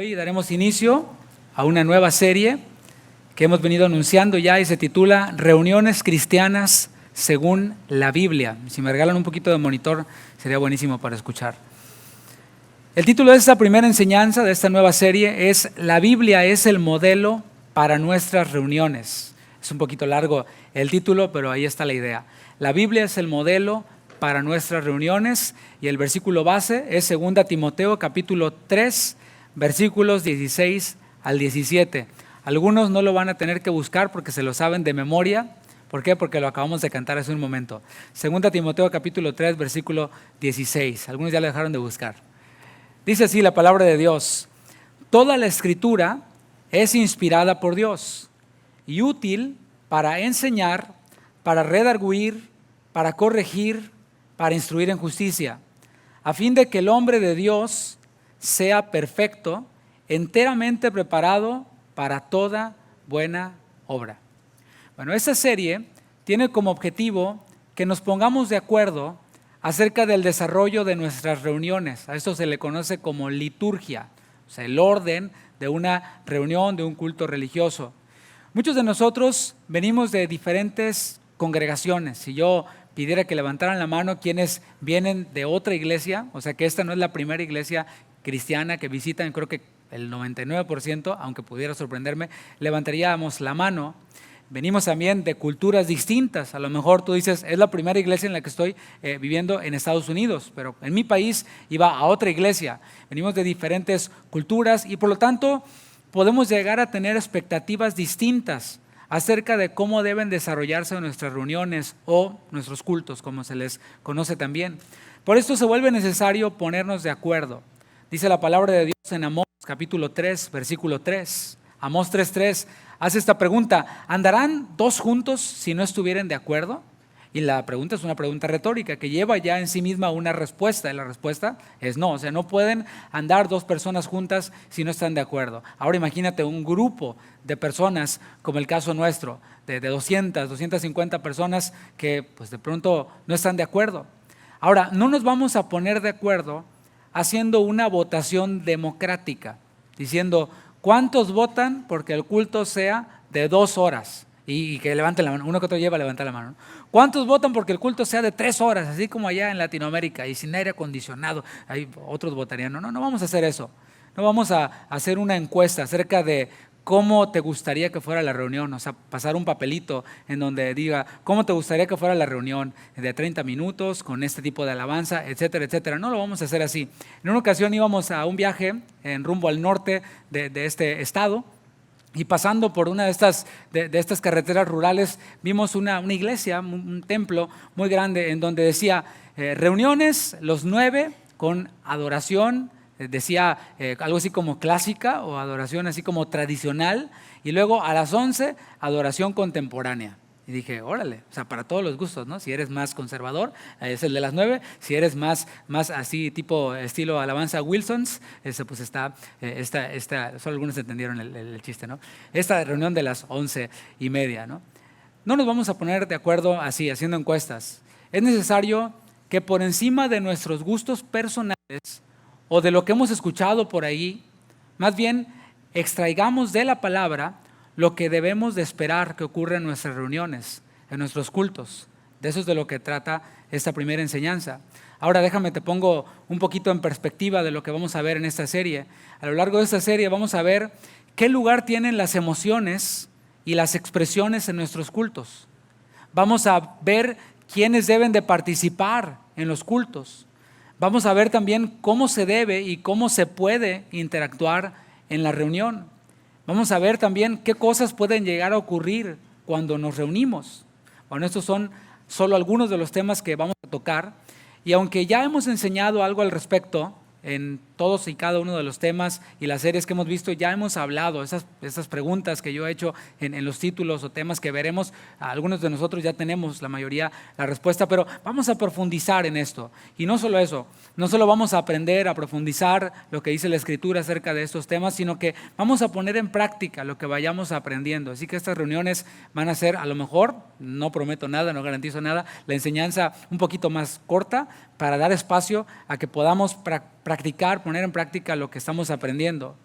Hoy daremos inicio a una nueva serie que hemos venido anunciando ya y se titula Reuniones Cristianas según la Biblia. Si me regalan un poquito de monitor sería buenísimo para escuchar. El título de esta primera enseñanza de esta nueva serie es La Biblia es el modelo para nuestras reuniones. Es un poquito largo el título, pero ahí está la idea. La Biblia es el modelo para nuestras reuniones y el versículo base es 2 Timoteo capítulo 3, versículos 16 al 17. Algunos no lo van a tener que buscar porque se lo saben de memoria. ¿Por qué? Porque lo acabamos de cantar hace un momento. 2 Timoteo capítulo 3, versículo 16. Algunos ya lo dejaron de buscar. Dice así la palabra de Dios: toda la escritura es inspirada por Dios y útil para enseñar, para redarguir, para corregir, para instruir en justicia, a fin de que el hombre de Dios sea perfecto, enteramente preparado para toda buena obra. Bueno, esta serie tiene como objetivo que nos pongamos de acuerdo acerca del desarrollo de nuestras reuniones. A esto se le conoce como liturgia, o sea, el orden de una reunión, de un culto religioso. Muchos de nosotros venimos de diferentes congregaciones. Si yo pidiera que levantaran la mano quienes vienen de otra iglesia, o sea que esta no es la primera iglesia cristiana que visitan, creo que el 99%, aunque pudiera sorprenderme, levantaríamos la mano. Venimos también de culturas distintas. A lo mejor tú dices, es la primera iglesia en la que estoy viviendo en Estados Unidos, pero en mi país iba a otra iglesia. Venimos de diferentes culturas y por lo tanto podemos llegar a tener expectativas distintas acerca de cómo deben desarrollarse nuestras reuniones o nuestros cultos, como se les conoce también. Por esto se vuelve necesario ponernos de acuerdo. Dice la palabra de Dios en Amós capítulo 3, versículo 3. Amós 3:3 hace esta pregunta: ¿andarán dos juntos si no estuvieren de acuerdo? Y la pregunta es una pregunta retórica que lleva ya en sí misma una respuesta, y la respuesta es no. O sea, no pueden andar dos personas juntas si no están de acuerdo. Ahora imagínate un grupo de personas como el caso nuestro, de 250 personas que pues de pronto no están de acuerdo. Ahora, no nos vamos a poner de acuerdo haciendo una votación democrática, diciendo ¿cuántos votan porque el culto sea de 2 horas? Y que levanten la mano, uno que otro lleva a levantar la mano. ¿Cuántos votan porque el culto sea de 3 horas, así como allá en Latinoamérica y sin aire acondicionado? Ahí otros votarían. No vamos a hacer eso. No vamos a hacer una encuesta acerca de cómo te gustaría que fuera la reunión, o sea, pasar un papelito en donde diga cómo te gustaría que fuera la reunión de 30 minutos con este tipo de alabanza, etcétera, etcétera. No lo vamos a hacer así. En una ocasión íbamos a un viaje en rumbo al norte de este estado. Y pasando por una de estas carreteras rurales, vimos una iglesia, un templo muy grande en donde decía reuniones los 9 con adoración, decía algo así como clásica o adoración así como tradicional, y luego a las 11 adoración contemporánea. Y dije, órale, o sea, para todos los gustos, ¿no? Si eres más conservador, es el de las 9. Si eres más así, tipo estilo alabanza Wilsons, pues está, solo algunos entendieron el chiste, ¿no? Esta reunión de las 11:30, ¿no? No nos vamos a poner de acuerdo así, haciendo encuestas. Es necesario que por encima de nuestros gustos personales o de lo que hemos escuchado por ahí, más bien extraigamos de la palabra lo que debemos de esperar que ocurra en nuestras reuniones, en nuestros cultos. De eso es de lo que trata esta primera enseñanza. Ahora déjame, te pongo un poquito en perspectiva de lo que vamos a ver en esta serie. A lo largo de esta serie vamos a ver qué lugar tienen las emociones y las expresiones en nuestros cultos. Vamos a ver quiénes deben de participar en los cultos. Vamos a ver también cómo se debe y cómo se puede interactuar en la reunión. Vamos a ver también qué cosas pueden llegar a ocurrir cuando nos reunimos. Bueno, estos son solo algunos de los temas que vamos a tocar. Y aunque ya hemos enseñado algo al respecto en todos y cada uno de los temas y las series que hemos visto, ya hemos hablado, esas preguntas que yo he hecho en los títulos o temas que veremos, algunos de nosotros ya tenemos la mayoría la respuesta, pero vamos a profundizar en esto. Y no solo eso, no solo vamos a aprender a profundizar lo que dice la Escritura acerca de estos temas, sino que vamos a poner en práctica lo que vayamos aprendiendo. Así que estas reuniones van a ser, a lo mejor, no prometo nada, no garantizo nada, la enseñanza un poquito más corta para dar espacio a que podamos practicar, poner en práctica lo que estamos aprendiendo.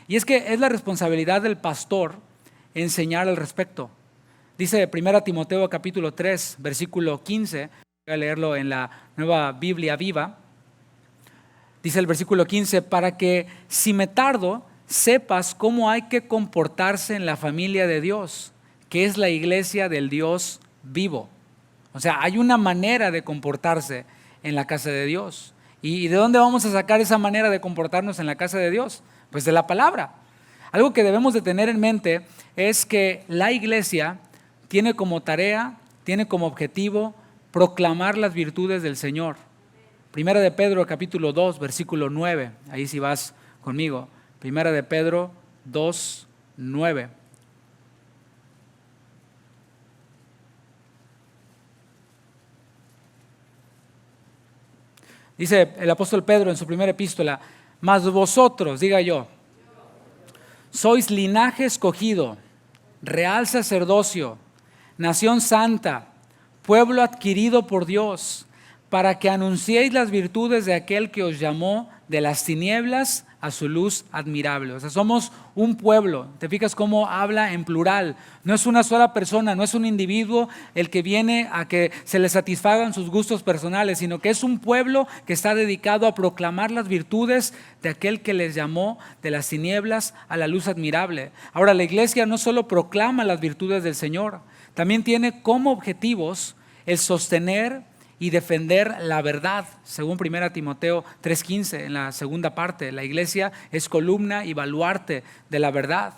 Y es que es la responsabilidad del pastor enseñar al respecto. Dice 1 Timoteo capítulo 3, versículo 15, voy a leerlo en la Nueva Biblia Viva. Dice el versículo 15, para que si me tardo, sepas cómo hay que comportarse en la familia de Dios, que es la iglesia del Dios vivo. O sea, hay una manera de comportarse en la casa de Dios. ¿Y de dónde vamos a sacar esa manera de comportarnos en la casa de Dios? Pues de la palabra. Algo que debemos de tener en mente es que la iglesia tiene como tarea, tiene como objetivo proclamar las virtudes del Señor. Primera de Pedro capítulo 2, versículo 9. Ahí si vas conmigo. Primera de Pedro 2, 9. Dice el apóstol Pedro en su primera epístola, mas vosotros, diga yo, sois linaje escogido, real sacerdocio, nación santa, pueblo adquirido por Dios, para que anunciéis las virtudes de aquel que os llamó de las tinieblas a su luz admirable. O sea, somos un pueblo. ¿Te fijas cómo habla en plural? No es una sola persona, no es un individuo el que viene a que se le satisfagan sus gustos personales, sino que es un pueblo que está dedicado a proclamar las virtudes de aquel que les llamó de las tinieblas a la luz admirable. Ahora, la iglesia no solo proclama las virtudes del Señor, también tiene como objetivos el sostener y defender la verdad, según 1 Timoteo 3:15, en la segunda parte. La iglesia es columna y baluarte de la verdad.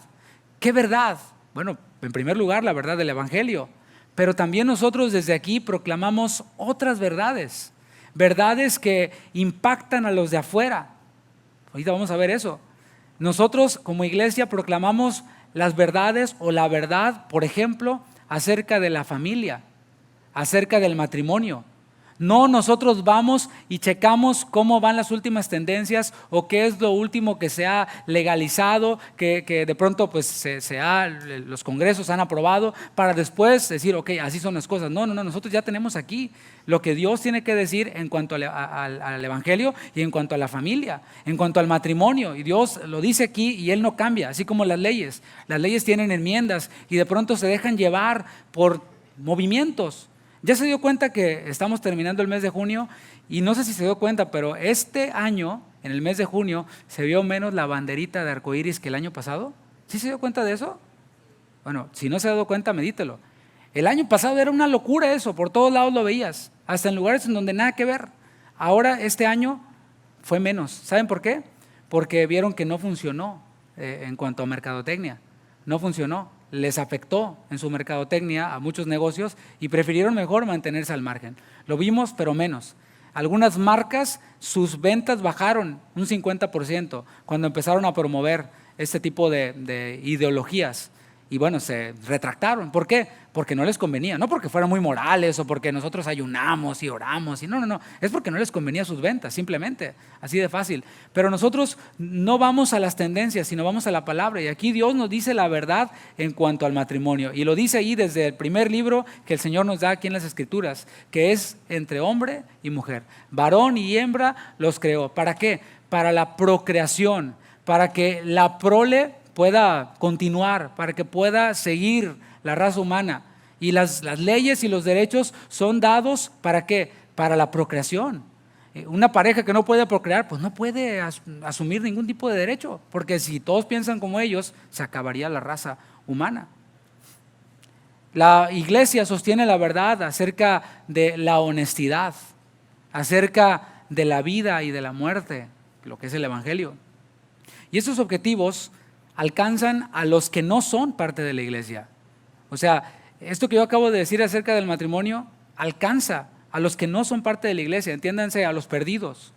¿Qué verdad? Bueno, en primer lugar, la verdad del Evangelio, pero también nosotros desde aquí proclamamos otras verdades, verdades que impactan a los de afuera. Ahorita vamos a ver eso. Nosotros como iglesia proclamamos las verdades o la verdad, por ejemplo, acerca de la familia, acerca del matrimonio. No, nosotros vamos y checamos cómo van las últimas tendencias o qué es lo último que se ha legalizado, que de pronto pues los congresos han aprobado para después decir, ok, así son las cosas. No, nosotros ya tenemos aquí lo que Dios tiene que decir en cuanto al Evangelio y en cuanto a la familia, en cuanto al matrimonio. Y Dios lo dice aquí y Él no cambia, así como las leyes. Las leyes tienen enmiendas y de pronto se dejan llevar por movimientos. Ya se dio cuenta que estamos terminando el mes de junio y no sé si se dio cuenta, pero este año, en el mes de junio, se vio menos la banderita de arcoíris que el año pasado. ¿Sí se dio cuenta de eso? Bueno, si no se ha dado cuenta, medítelo. El año pasado era una locura eso, por todos lados lo veías, hasta en lugares en donde nada que ver. Ahora, este año fue menos. ¿Saben por qué? Porque vieron que no funcionó en cuanto a mercadotecnia. No funcionó. Les afectó en su mercadotecnia a muchos negocios y prefirieron mejor mantenerse al margen. Lo vimos, pero menos. Algunas marcas, sus ventas bajaron un 50% cuando empezaron a promover este tipo de ideologías. Y bueno, se retractaron. ¿Por qué? Porque no les convenía. No porque fueran muy morales o porque nosotros ayunamos y oramos. No. Es porque no les convenía sus ventas, simplemente. Así de fácil. Pero nosotros no vamos a las tendencias, sino vamos a la palabra. Y aquí Dios nos dice la verdad en cuanto al matrimonio. Y lo dice ahí desde el primer libro que el Señor nos da aquí en las Escrituras, que es entre hombre y mujer. Varón y hembra los creó. ¿Para qué? Para la procreación, para que la prole pueda continuar, para que pueda seguir la raza humana. Y las leyes y los derechos son dados ¿para qué? Para la procreación. Una pareja que no puede procrear, pues no puede asumir ningún tipo de derecho, porque si todos piensan como ellos, se acabaría la raza humana. La iglesia sostiene la verdad acerca de la honestidad, acerca de la vida y de la muerte, lo que es el Evangelio. Y esos objetivos alcanzan a los que no son parte de la iglesia. O sea, esto que yo acabo de decir acerca del matrimonio alcanza a los que no son parte de la iglesia, entiéndanse, a los perdidos.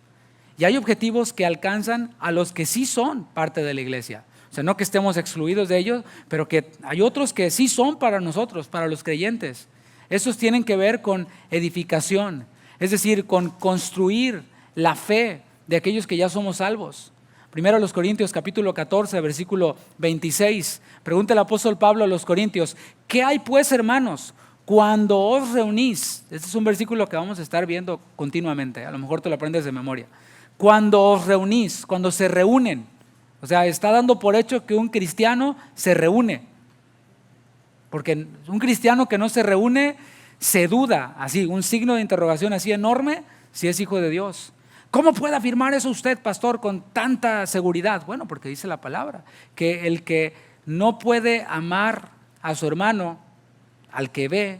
Y hay objetivos que alcanzan a los que sí son parte de la iglesia. O sea, no que estemos excluidos de ellos, pero que hay otros que sí son para nosotros, para los creyentes. Esos tienen que ver con edificación, es decir, con construir la fe de aquellos que ya somos salvos. Primero a los Corintios capítulo 14, versículo 26. Pregunta el apóstol Pablo a los Corintios, ¿qué hay pues, hermanos, cuando os reunís? Este es un versículo que vamos a estar viendo continuamente, a lo mejor te lo aprendes de memoria. Cuando os reunís, cuando se reúnen. O sea, está dando por hecho que un cristiano se reúne. Porque un cristiano que no se reúne se duda, así, un signo de interrogación así enorme, si es hijo de Dios. ¿Cómo puede afirmar eso usted, pastor, con tanta seguridad? Bueno, porque dice la palabra, que el que no puede amar a su hermano, al que ve,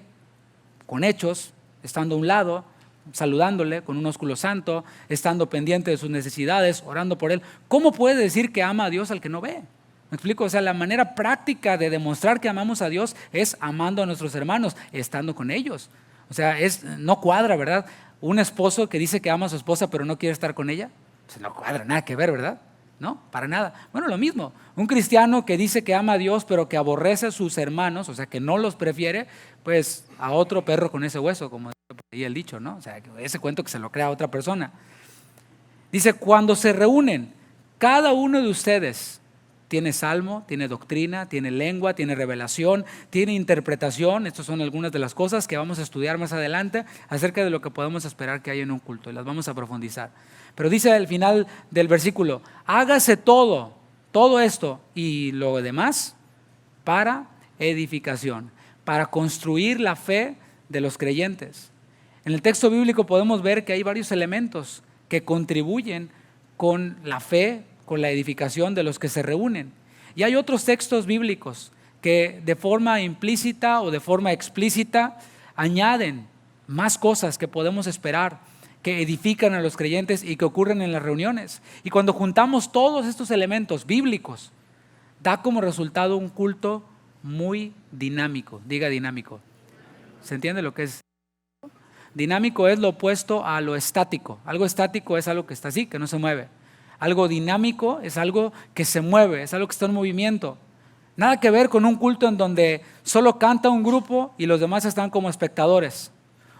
con hechos, estando a un lado, saludándole con un ósculo santo, estando pendiente de sus necesidades, orando por él, ¿cómo puede decir que ama a Dios al que no ve? ¿Me explico? O sea, la manera práctica de demostrar que amamos a Dios es amando a nuestros hermanos, estando con ellos. O sea, no cuadra, ¿verdad? Un esposo que dice que ama a su esposa pero no quiere estar con ella, pues no cuadra, nada que ver, ¿verdad? No, para nada. Bueno, lo mismo, un cristiano que dice que ama a Dios pero que aborrece a sus hermanos, o sea, que no los prefiere, pues a otro perro con ese hueso, como dice por ahí el dicho, ¿no? O sea, ese cuento que se lo crea a otra persona. Dice, cuando se reúnen, cada uno de ustedes tiene salmo, tiene doctrina, tiene lengua, tiene revelación, tiene interpretación. Estas son algunas de las cosas que vamos a estudiar más adelante acerca de lo que podemos esperar que haya en un culto, y las vamos a profundizar. Pero dice al final del versículo, hágase todo esto y lo demás para edificación, para construir la fe de los creyentes. En el texto bíblico podemos ver que hay varios elementos que contribuyen con la fe, con la edificación de los que se reúnen. Y hay otros textos bíblicos que de forma implícita o de forma explícita añaden más cosas que podemos esperar, que edifican a los creyentes y que ocurren en las reuniones. Y cuando juntamos todos estos elementos bíblicos, da como resultado un culto muy dinámico. Diga dinámico. ¿Se entiende lo que es? Dinámico es lo opuesto a lo estático. Algo estático es algo que está así, que no se mueve. Algo dinámico es algo que se mueve, es algo que está en movimiento. Nada que ver con un culto en donde solo canta un grupo y los demás están como espectadores.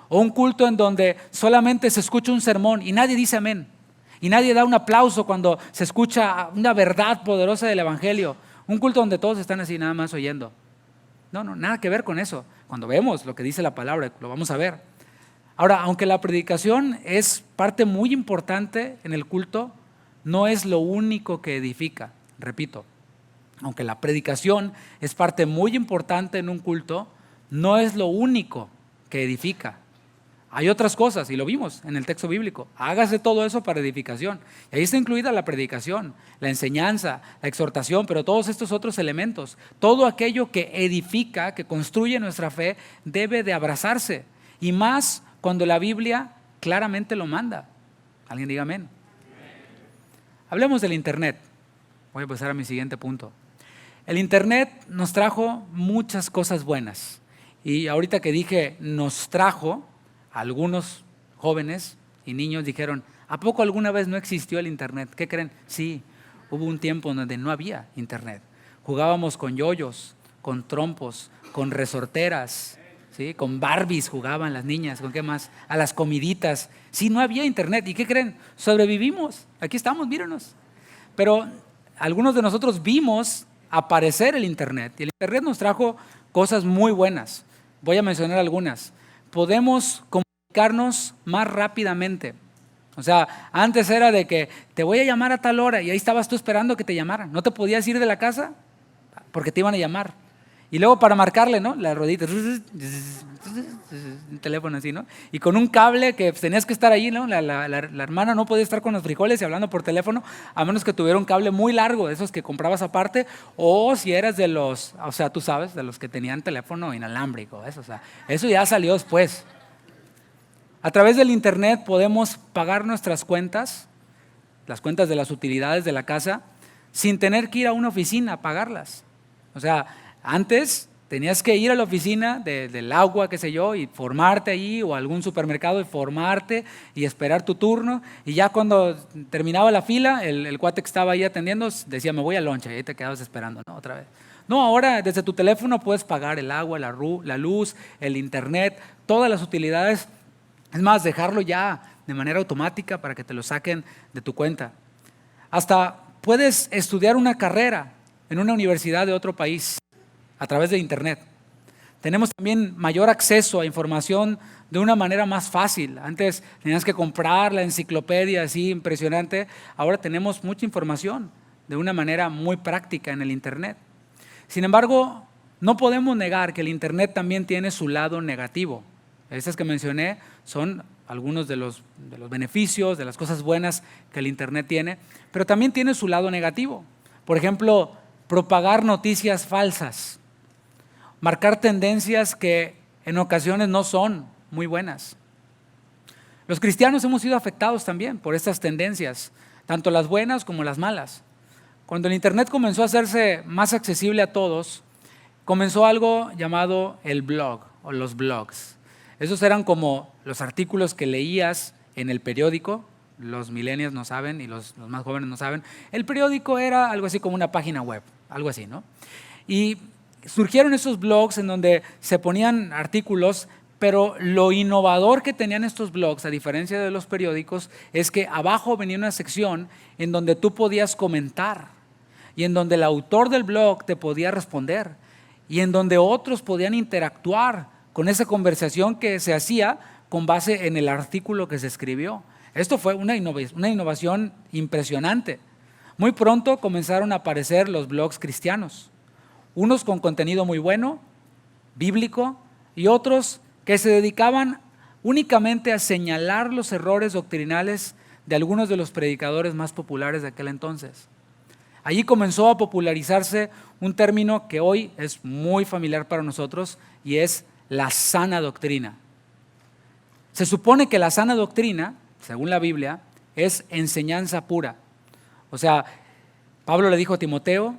O un culto en donde solamente se escucha un sermón y nadie dice amén. Y nadie da un aplauso cuando se escucha una verdad poderosa del evangelio. Un culto donde todos están así nada más oyendo. No, nada que ver con eso. Cuando vemos lo que dice la palabra, lo vamos a ver. Ahora, aunque la predicación es parte muy importante en el culto, no es lo único que edifica. Repito, aunque la predicación es parte muy importante en un culto, no es lo único que edifica. Hay otras cosas, y lo vimos en el texto bíblico. Hágase todo eso para edificación. Y ahí está incluida la predicación, la enseñanza, la exhortación, pero todos estos otros elementos, todo aquello que edifica, que construye nuestra fe, debe de abrazarse. Y más cuando la Biblia claramente lo manda. Alguien diga amén. Hablemos del Internet. Voy a pasar a mi siguiente punto. El Internet nos trajo muchas cosas buenas. Y ahorita que dije nos trajo, algunos jóvenes y niños dijeron, ¿a poco alguna vez no existió el Internet? ¿Qué creen? Sí, hubo un tiempo donde no había Internet. Jugábamos con yoyos, con trompos, con resorteras, ¿sí? Con Barbies jugaban las niñas, ¿con qué más? A las comiditas. Sí, no había Internet. ¿Y qué creen? Sobrevivimos. Aquí estamos, mírenos. Pero algunos de nosotros vimos aparecer el Internet. Y el Internet nos trajo cosas muy buenas. Voy a mencionar algunas. Podemos comunicarnos más rápidamente. O sea, antes era de que te voy a llamar a tal hora y ahí estabas tú esperando que te llamaran. No te podías ir de la casa porque te iban a llamar. Y luego para marcarle, ¿no? La ruedita, un teléfono así, ¿no? Y con un cable que tenías que estar ahí, ¿no? La hermana no podía estar con los frijoles y hablando por teléfono, a menos que tuviera un cable muy largo, de esos que comprabas aparte, o si eras de los, o sea, tú sabes, de los que tenían teléfono inalámbrico, eso, o sea, eso ya salió después. A través del Internet podemos pagar nuestras cuentas, las cuentas de las utilidades de la casa, sin tener que ir a una oficina a pagarlas. O sea, antes tenías que ir a la oficina del agua, qué sé yo, y formarte allí, o a algún supermercado y formarte y esperar tu turno. Y ya cuando terminaba la fila, el cuate que estaba ahí atendiendo decía, me voy a lonche, y ahí te quedabas esperando, ¿no? Otra vez. No, ahora desde tu teléfono puedes pagar el agua, la luz, el Internet, todas las utilidades. Es más, dejarlo ya de manera automática para que te lo saquen de tu cuenta. Hasta puedes estudiar una carrera en una universidad de otro país a través de Internet. Tenemos también mayor acceso a información de una manera más fácil. Antes tenías que comprar la enciclopedia así impresionante. Ahora tenemos mucha información de una manera muy práctica en el Internet. Sin embargo, no podemos negar que el Internet también tiene su lado negativo. Estas que mencioné son algunos de los beneficios, de las cosas buenas que el Internet tiene, pero también tiene su lado negativo. Por ejemplo, propagar noticias falsas, marcar tendencias que en ocasiones no son muy buenas. Los cristianos hemos sido afectados también por estas tendencias, tanto las buenas como las malas. Cuando el Internet comenzó a hacerse más accesible a todos, comenzó algo llamado el blog o los blogs. Esos eran como los artículos que leías en el periódico. Los millennials no saben y los más jóvenes no saben. El periódico era algo así como una página web, algo así, ¿no? Y surgieron esos blogs en donde se ponían artículos, pero lo innovador que tenían estos blogs, a diferencia de los periódicos, es que abajo venía una sección en donde tú podías comentar y en donde el autor del blog te podía responder y en donde otros podían interactuar con esa conversación que se hacía con base en el artículo que se escribió. Esto fue una innovación impresionante. Muy pronto comenzaron a aparecer los blogs cristianos, unos con contenido muy bueno, bíblico, y otros que se dedicaban únicamente a señalar los errores doctrinales de algunos de los predicadores más populares de aquel entonces. Allí comenzó a popularizarse un término que hoy es muy familiar para nosotros y es la sana doctrina. Se supone que la sana doctrina, según la Biblia, es enseñanza pura. O sea, Pablo le dijo a Timoteo,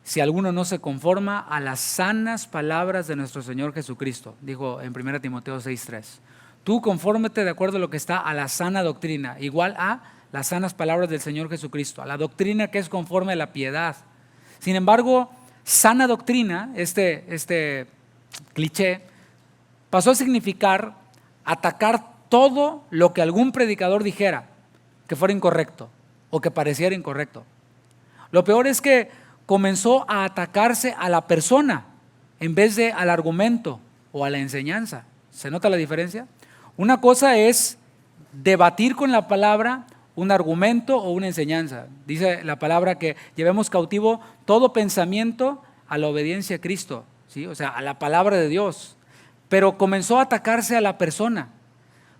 si alguno no se conforma a las sanas palabras de nuestro Señor Jesucristo, dijo en 1 Timoteo 6:3. Tú confórmate de acuerdo a lo que está a la sana doctrina, igual a las sanas palabras del Señor Jesucristo, a la doctrina que es conforme a la piedad. Sin embargo, sana doctrina, este cliché, pasó a significar atacar todo lo que algún predicador dijera que fuera incorrecto o que pareciera incorrecto. Lo peor es que comenzó a atacarse a la persona en vez de al argumento o a la enseñanza. ¿Se nota la diferencia? Una cosa es debatir con la palabra un argumento o una enseñanza. Dice la palabra que llevemos cautivo todo pensamiento a la obediencia a Cristo, ¿sí? O sea, a la palabra de Dios. Pero comenzó a atacarse a la persona.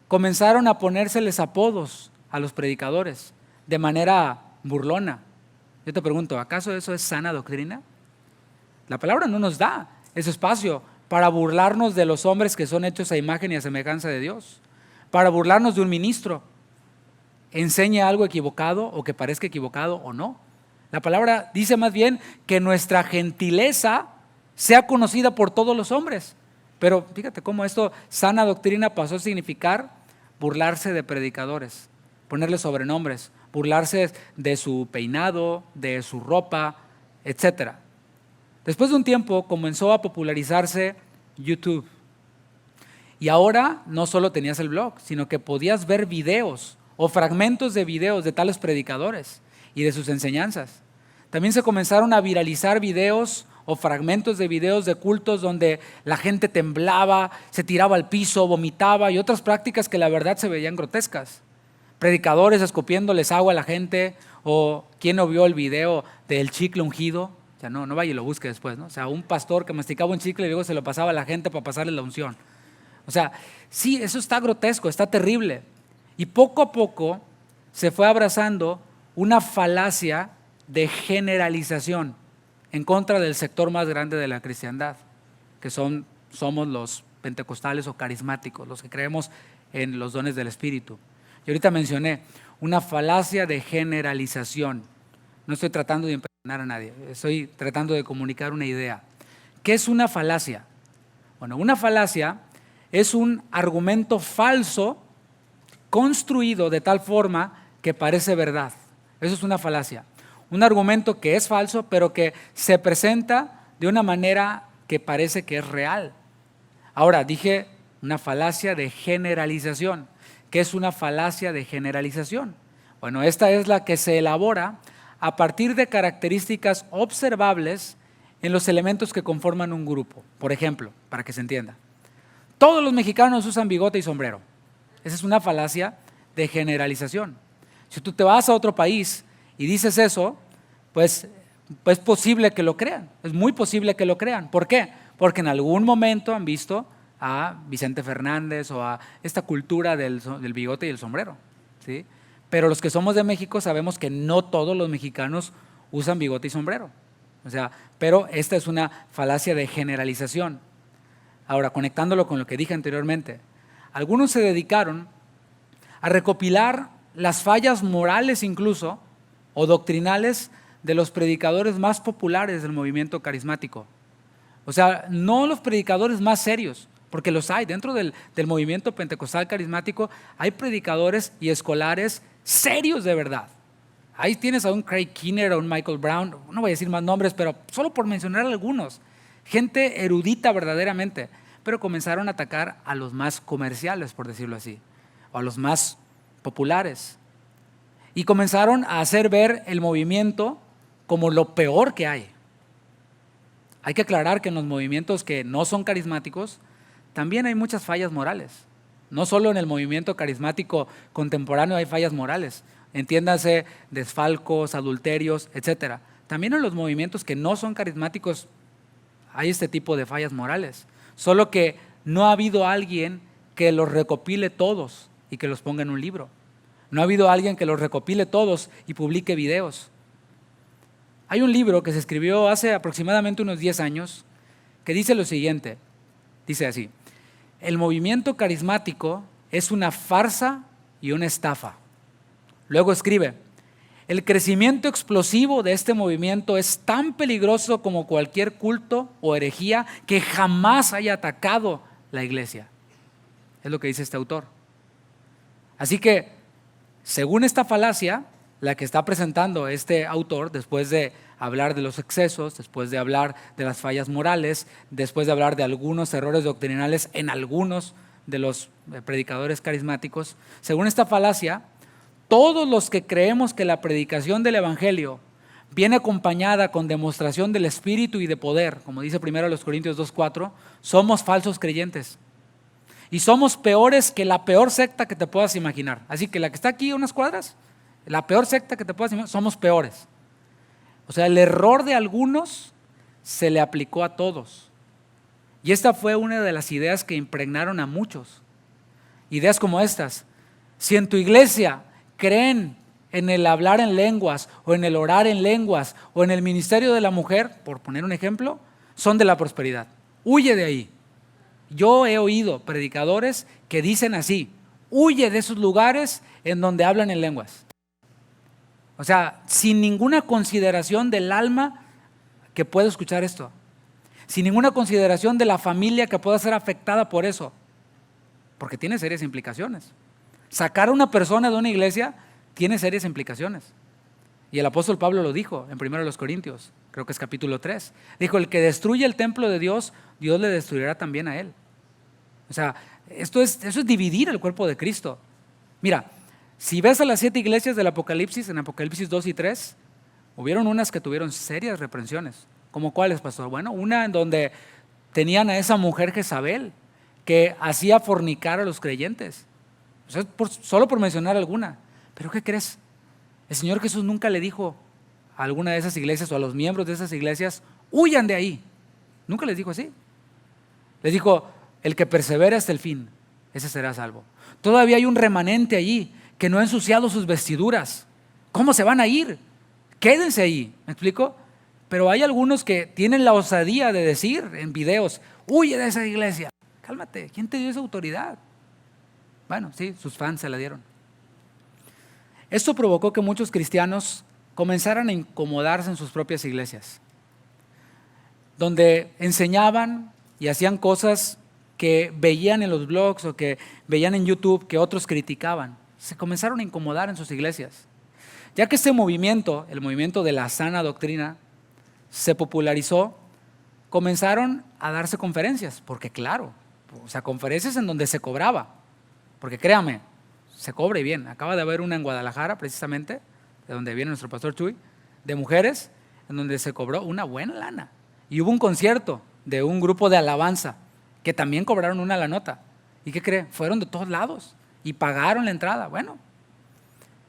Comenzaron a ponérseles apodos a los predicadores de manera burlona. Yo te pregunto, ¿acaso eso es sana doctrina? La palabra no nos da ese espacio para burlarnos de los hombres que son hechos a imagen y a semejanza de Dios, para burlarnos de un ministro, enseñe algo equivocado o que parezca equivocado o no. La palabra dice más bien que nuestra gentileza sea conocida por todos los hombres. Pero fíjate cómo esto, sana doctrina, pasó a significar burlarse de predicadores, ponerle sobrenombres, burlarse de su peinado, de su ropa, etc. Después de un tiempo comenzó a popularizarse YouTube. Y ahora no solo tenías el blog, sino que podías ver videos o fragmentos de videos de tales predicadores y de sus enseñanzas. También se comenzaron a viralizar videos o fragmentos de videos de cultos donde la gente temblaba, se tiraba al piso, vomitaba y otras prácticas que la verdad se veían grotescas. Predicadores escupiéndoles agua a la gente, o ¿quién no vio el video del chicle ungido? O sea, no vaya y lo busque después, ¿no? O sea, un pastor que masticaba un chicle y luego se lo pasaba a la gente para pasarle la unción. O sea, sí, eso está grotesco, está terrible. Y poco a poco se fue abrazando una falacia de generalización en contra del sector más grande de la cristiandad, que somos los pentecostales o carismáticos, los que creemos en los dones del Espíritu. Y ahorita mencioné una falacia de generalización. No estoy tratando de impresionar a nadie, estoy tratando de comunicar una idea. ¿Qué es una falacia? Bueno, una falacia es un argumento falso construido de tal forma que parece verdad. Eso es una falacia. Un argumento que es falso, pero que se presenta de una manera que parece que es real. Ahora, dije una falacia de generalización. ¿Qué es una falacia de generalización? Bueno, esta es la que se elabora a partir de características observables en los elementos que conforman un grupo. Por ejemplo, para que se entienda, todos los mexicanos usan bigote y sombrero. Esa es una falacia de generalización. Si tú te vas a otro país y dices eso, pues es posible que lo crean, es muy posible que lo crean. ¿Por qué? Porque en algún momento han visto a Vicente Fernández o a esta cultura del bigote y el sombrero, ¿sí? Pero los que somos de México sabemos que no todos los mexicanos usan bigote y sombrero. O sea, pero esta es una falacia de generalización. Ahora, conectándolo con lo que dije anteriormente, algunos se dedicaron a recopilar las fallas morales incluso o doctrinales de los predicadores más populares del movimiento carismático. O sea, no los predicadores más serios, porque los hay. Dentro del movimiento pentecostal carismático hay predicadores y escolares serios de verdad. Ahí tienes a un Craig Keener, a un Michael Brown, no voy a decir más nombres, pero solo por mencionar algunos. Gente erudita verdaderamente, pero comenzaron a atacar a los más comerciales, por decirlo así, o a los más populares. Y comenzaron a hacer ver el movimiento como lo peor que hay. Hay que aclarar que en los movimientos que no son carismáticos también hay muchas fallas morales. No solo en el movimiento carismático contemporáneo hay fallas morales, entiéndase desfalcos, adulterios, etc. También en los movimientos que no son carismáticos hay este tipo de fallas morales, solo que no ha habido alguien que los recopile todos y que los ponga en un libro. No ha habido alguien que los recopile todos y publique videos. Hay un libro que se escribió hace aproximadamente unos 10 años que dice lo siguiente, dice así: el movimiento carismático es una farsa y una estafa. Luego escribe: el crecimiento explosivo de este movimiento es tan peligroso como cualquier culto o herejía que jamás haya atacado la iglesia. Es lo que dice este autor. Así que, según esta falacia, la que está presentando este autor, después de hablar de los excesos, después de hablar de las fallas morales, después de hablar de algunos errores doctrinales en algunos de los predicadores carismáticos, según esta falacia, todos los que creemos que la predicación del Evangelio viene acompañada con demostración del Espíritu y de poder, como dice 1 Corintios 2:4, somos falsos creyentes. Y somos peores que la peor secta que te puedas imaginar. Así que la que está aquí a unas cuadras, la peor secta que te puedas imaginar, somos peores. O sea, el error de algunos se le aplicó a todos. Y esta fue una de las ideas que impregnaron a muchos. Ideas como estas: si en tu iglesia creen en el hablar en lenguas, o en el orar en lenguas, o en el ministerio de la mujer, por poner un ejemplo, son de la prosperidad. Huye de ahí. Yo he oído predicadores que dicen así: huye de esos lugares en donde hablan en lenguas. O sea, sin ninguna consideración del alma que pueda escuchar esto, sin ninguna consideración de la familia que pueda ser afectada por eso, porque tiene serias implicaciones. Sacar a una persona de una iglesia tiene serias implicaciones. Y el apóstol Pablo lo dijo en 1 Corintios, creo que es capítulo 3. Dijo: el que destruye el templo de Dios, Dios le destruirá también a él. O sea, eso es dividir el cuerpo de Cristo. Mira, si ves a las 7 iglesias del Apocalipsis, en Apocalipsis 2 y 3, hubieron unas que tuvieron serias reprensiones. ¿Cómo cuáles, pastor? Bueno, una en donde tenían a esa mujer Jezabel, que hacía fornicar a los creyentes. O sea, solo por mencionar alguna. ¿Pero qué crees? El Señor Jesús nunca le dijo a alguna de esas iglesias o a los miembros de esas iglesias: huyan de ahí. Nunca les dijo así. Les dijo: el que persevera hasta el fin, ese será salvo. Todavía hay un remanente allí que no ha ensuciado sus vestiduras. ¿Cómo se van a ir? Quédense ahí. ¿Me explico? Pero hay algunos que tienen la osadía de decir en videos: huye de esa iglesia. Cálmate, ¿quién te dio esa autoridad? Bueno, sí, sus fans se la dieron. Esto provocó que muchos cristianos comenzaran a incomodarse en sus propias iglesias, donde enseñaban y hacían cosas que veían en los blogs o que veían en YouTube que otros criticaban. Se comenzaron a incomodar en sus iglesias, ya que este movimiento, el movimiento de la sana doctrina, se popularizó. Comenzaron a darse conferencias, porque claro, o sea, conferencias en donde se cobraba, porque créame, se cobra y bien. Acaba de haber una en Guadalajara, precisamente, de donde viene nuestro pastor Chuy, de mujeres, en donde se cobró una buena lana. Y hubo un concierto de un grupo de alabanza que también cobraron una la nota. ¿Y qué cree? Fueron de todos lados y pagaron la entrada. Bueno,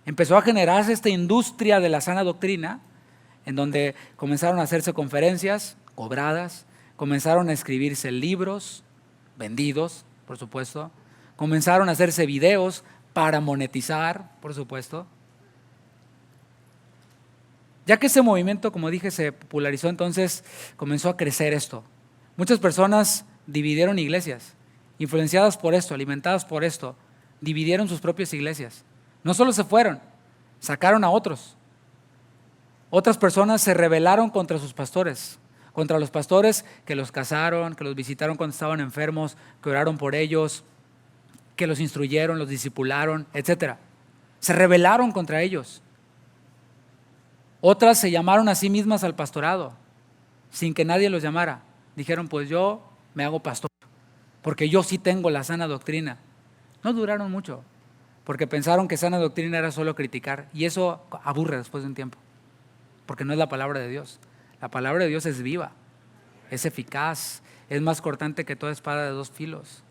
empezó a generarse esta industria de la sana doctrina, en donde comenzaron a hacerse conferencias cobradas, comenzaron a escribirse libros vendidos, por supuesto, comenzaron a hacerse videos para monetizar, por supuesto. Ya que ese movimiento, como dije, se popularizó, entonces comenzó a crecer esto. Muchas personas dividieron iglesias, influenciadas por esto, alimentadas por esto, dividieron sus propias iglesias. No solo se fueron, sacaron a otros. Otras personas se rebelaron contra sus pastores, contra los pastores que los casaron, que los visitaron cuando estaban enfermos, que oraron por ellos, que los instruyeron, los discipularon, etc. Se rebelaron contra ellos. Otras se llamaron a sí mismas al pastorado, sin que nadie los llamara. Dijeron, pues yo me hago pastor, porque yo sí tengo la sana doctrina. No duraron mucho, porque pensaron que sana doctrina era solo criticar, y eso aburre después de un tiempo, porque no es la palabra de Dios. La palabra de Dios es viva, es eficaz, es más cortante que toda espada de dos filos.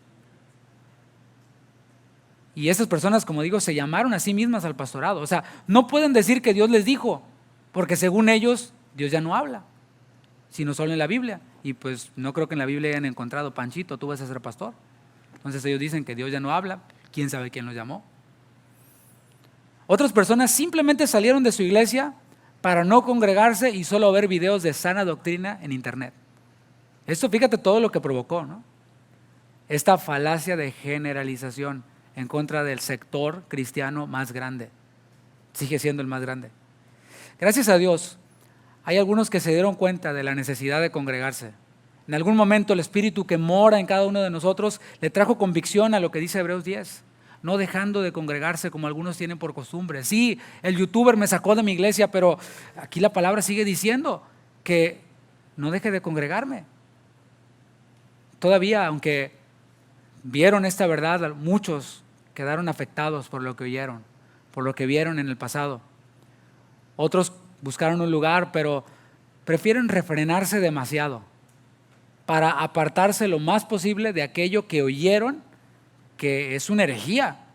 Y esas personas, como digo, se llamaron a sí mismas al pastorado. O sea, no pueden decir que Dios les dijo, porque según ellos, Dios ya no habla, sino solo en la Biblia. Y pues no creo que en la Biblia hayan encontrado, Panchito, tú vas a ser pastor. Entonces ellos dicen que Dios ya no habla, quién sabe quién los llamó. Otras personas simplemente salieron de su iglesia para no congregarse y solo ver videos de sana doctrina en internet. Esto, fíjate todo lo que provocó, ¿no? Esta falacia de generalización en contra del sector cristiano más grande. Sigue siendo el más grande. Gracias a Dios, hay algunos que se dieron cuenta de la necesidad de congregarse. En algún momento el Espíritu que mora en cada uno de nosotros le trajo convicción a lo que dice Hebreos 10, no dejando de congregarse como algunos tienen por costumbre. Sí, el youtuber me sacó de mi iglesia, pero aquí la palabra sigue diciendo que no deje de congregarme. Todavía, aunque vieron esta verdad, muchos quedaron afectados por lo que oyeron, por lo que vieron en el pasado. Otros buscaron un lugar, pero prefieren refrenarse demasiado para apartarse lo más posible de aquello que oyeron, que es una herejía,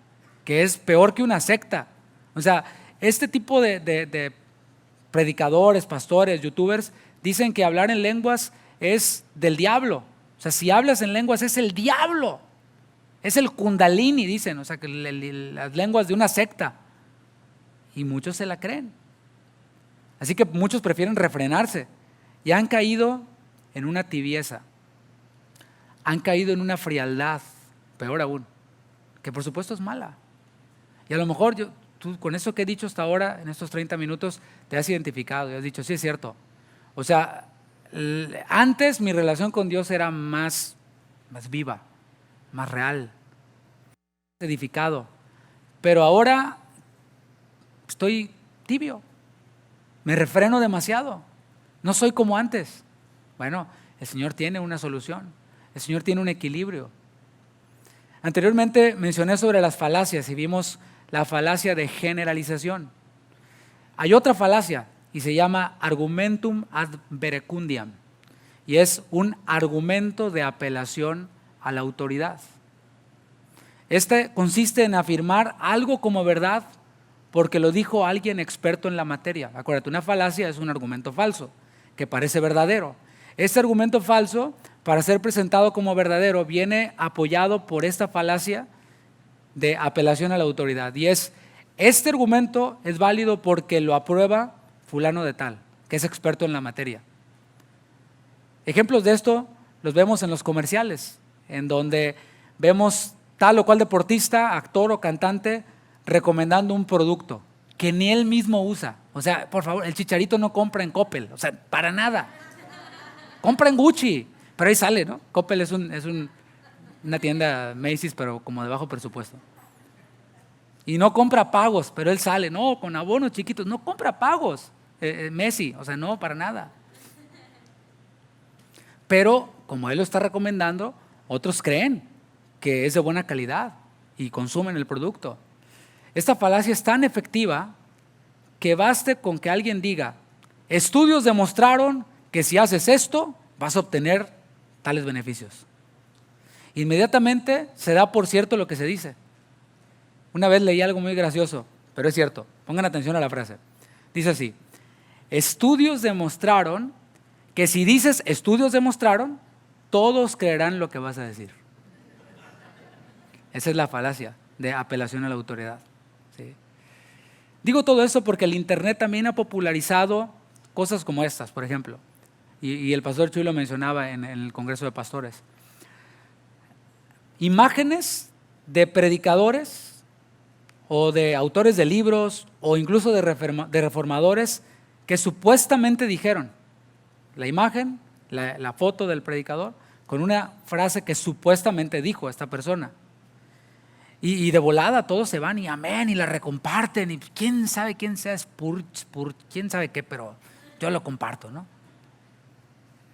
que es peor que una secta. O sea, este tipo de predicadores, pastores, youtubers, dicen que hablar en lenguas es del diablo. O sea, si hablas en lenguas es el diablo. Es el kundalini, dicen, o sea, que las lenguas de una secta. Y muchos se la creen. Así que muchos prefieren refrenarse y han caído en una tibieza, han caído en una frialdad, peor aún, que por supuesto es mala. Y a lo mejor tú con eso que he dicho hasta ahora, en estos 30 minutos, te has identificado y has dicho, sí es cierto. O sea, antes mi relación con Dios era más viva, más real, edificado, pero ahora estoy tibio, me refreno demasiado, no soy como antes. Bueno, el Señor tiene una solución, el Señor tiene un equilibrio. Anteriormente mencioné sobre las falacias y vimos la falacia de generalización. Hay otra falacia y se llama argumentum ad verecundiam, y es un argumento de apelación a la autoridad. Este consiste en afirmar algo como verdad porque lo dijo alguien experto en la materia. Acuérdate, una falacia es un argumento falso que parece verdadero. Este argumento falso, para ser presentado como verdadero, viene apoyado por esta falacia de apelación a la autoridad. Y este argumento es válido porque lo aprueba fulano de tal, que es experto en la materia. Ejemplos de esto los vemos en los comerciales, en donde vemos tal o cual deportista, actor o cantante recomendando un producto que ni él mismo usa. O sea, por favor, el Chicharito no compra en Coppel, o sea, para nada. Compra en Gucci, pero ahí sale, ¿no? Coppel es una tienda Macy's, pero como de bajo presupuesto. Y no compra pagos, pero él sale, no, con abonos chiquitos, no compra pagos. Messi, o sea, no, para nada. Pero como él lo está recomendando, otros creen que es de buena calidad y consumen el producto. Esta falacia es tan efectiva que baste con que alguien diga, estudios demostraron que si haces esto vas a obtener tales beneficios. Inmediatamente se da por cierto lo que se dice. Una vez leí algo muy gracioso, pero es cierto. Pongan atención a la frase. Dice así: Estudios demostraron que si dices estudios demostraron, todos creerán lo que vas a decir. Esa es la falacia de apelación a la autoridad. ¿Sí? Digo todo esto porque el Internet también ha popularizado cosas como estas, por ejemplo. Y el pastor Chuy lo mencionaba en el Congreso de Pastores. Imágenes de predicadores o de autores de libros o incluso de reformadores que supuestamente dijeron la imagen, la foto del predicador con una frase que supuestamente dijo esta persona. Y de volada todos se van y amén y la recomparten y quién sabe quién sea Spurgeon, quién sabe qué, pero yo lo comparto, ¿no?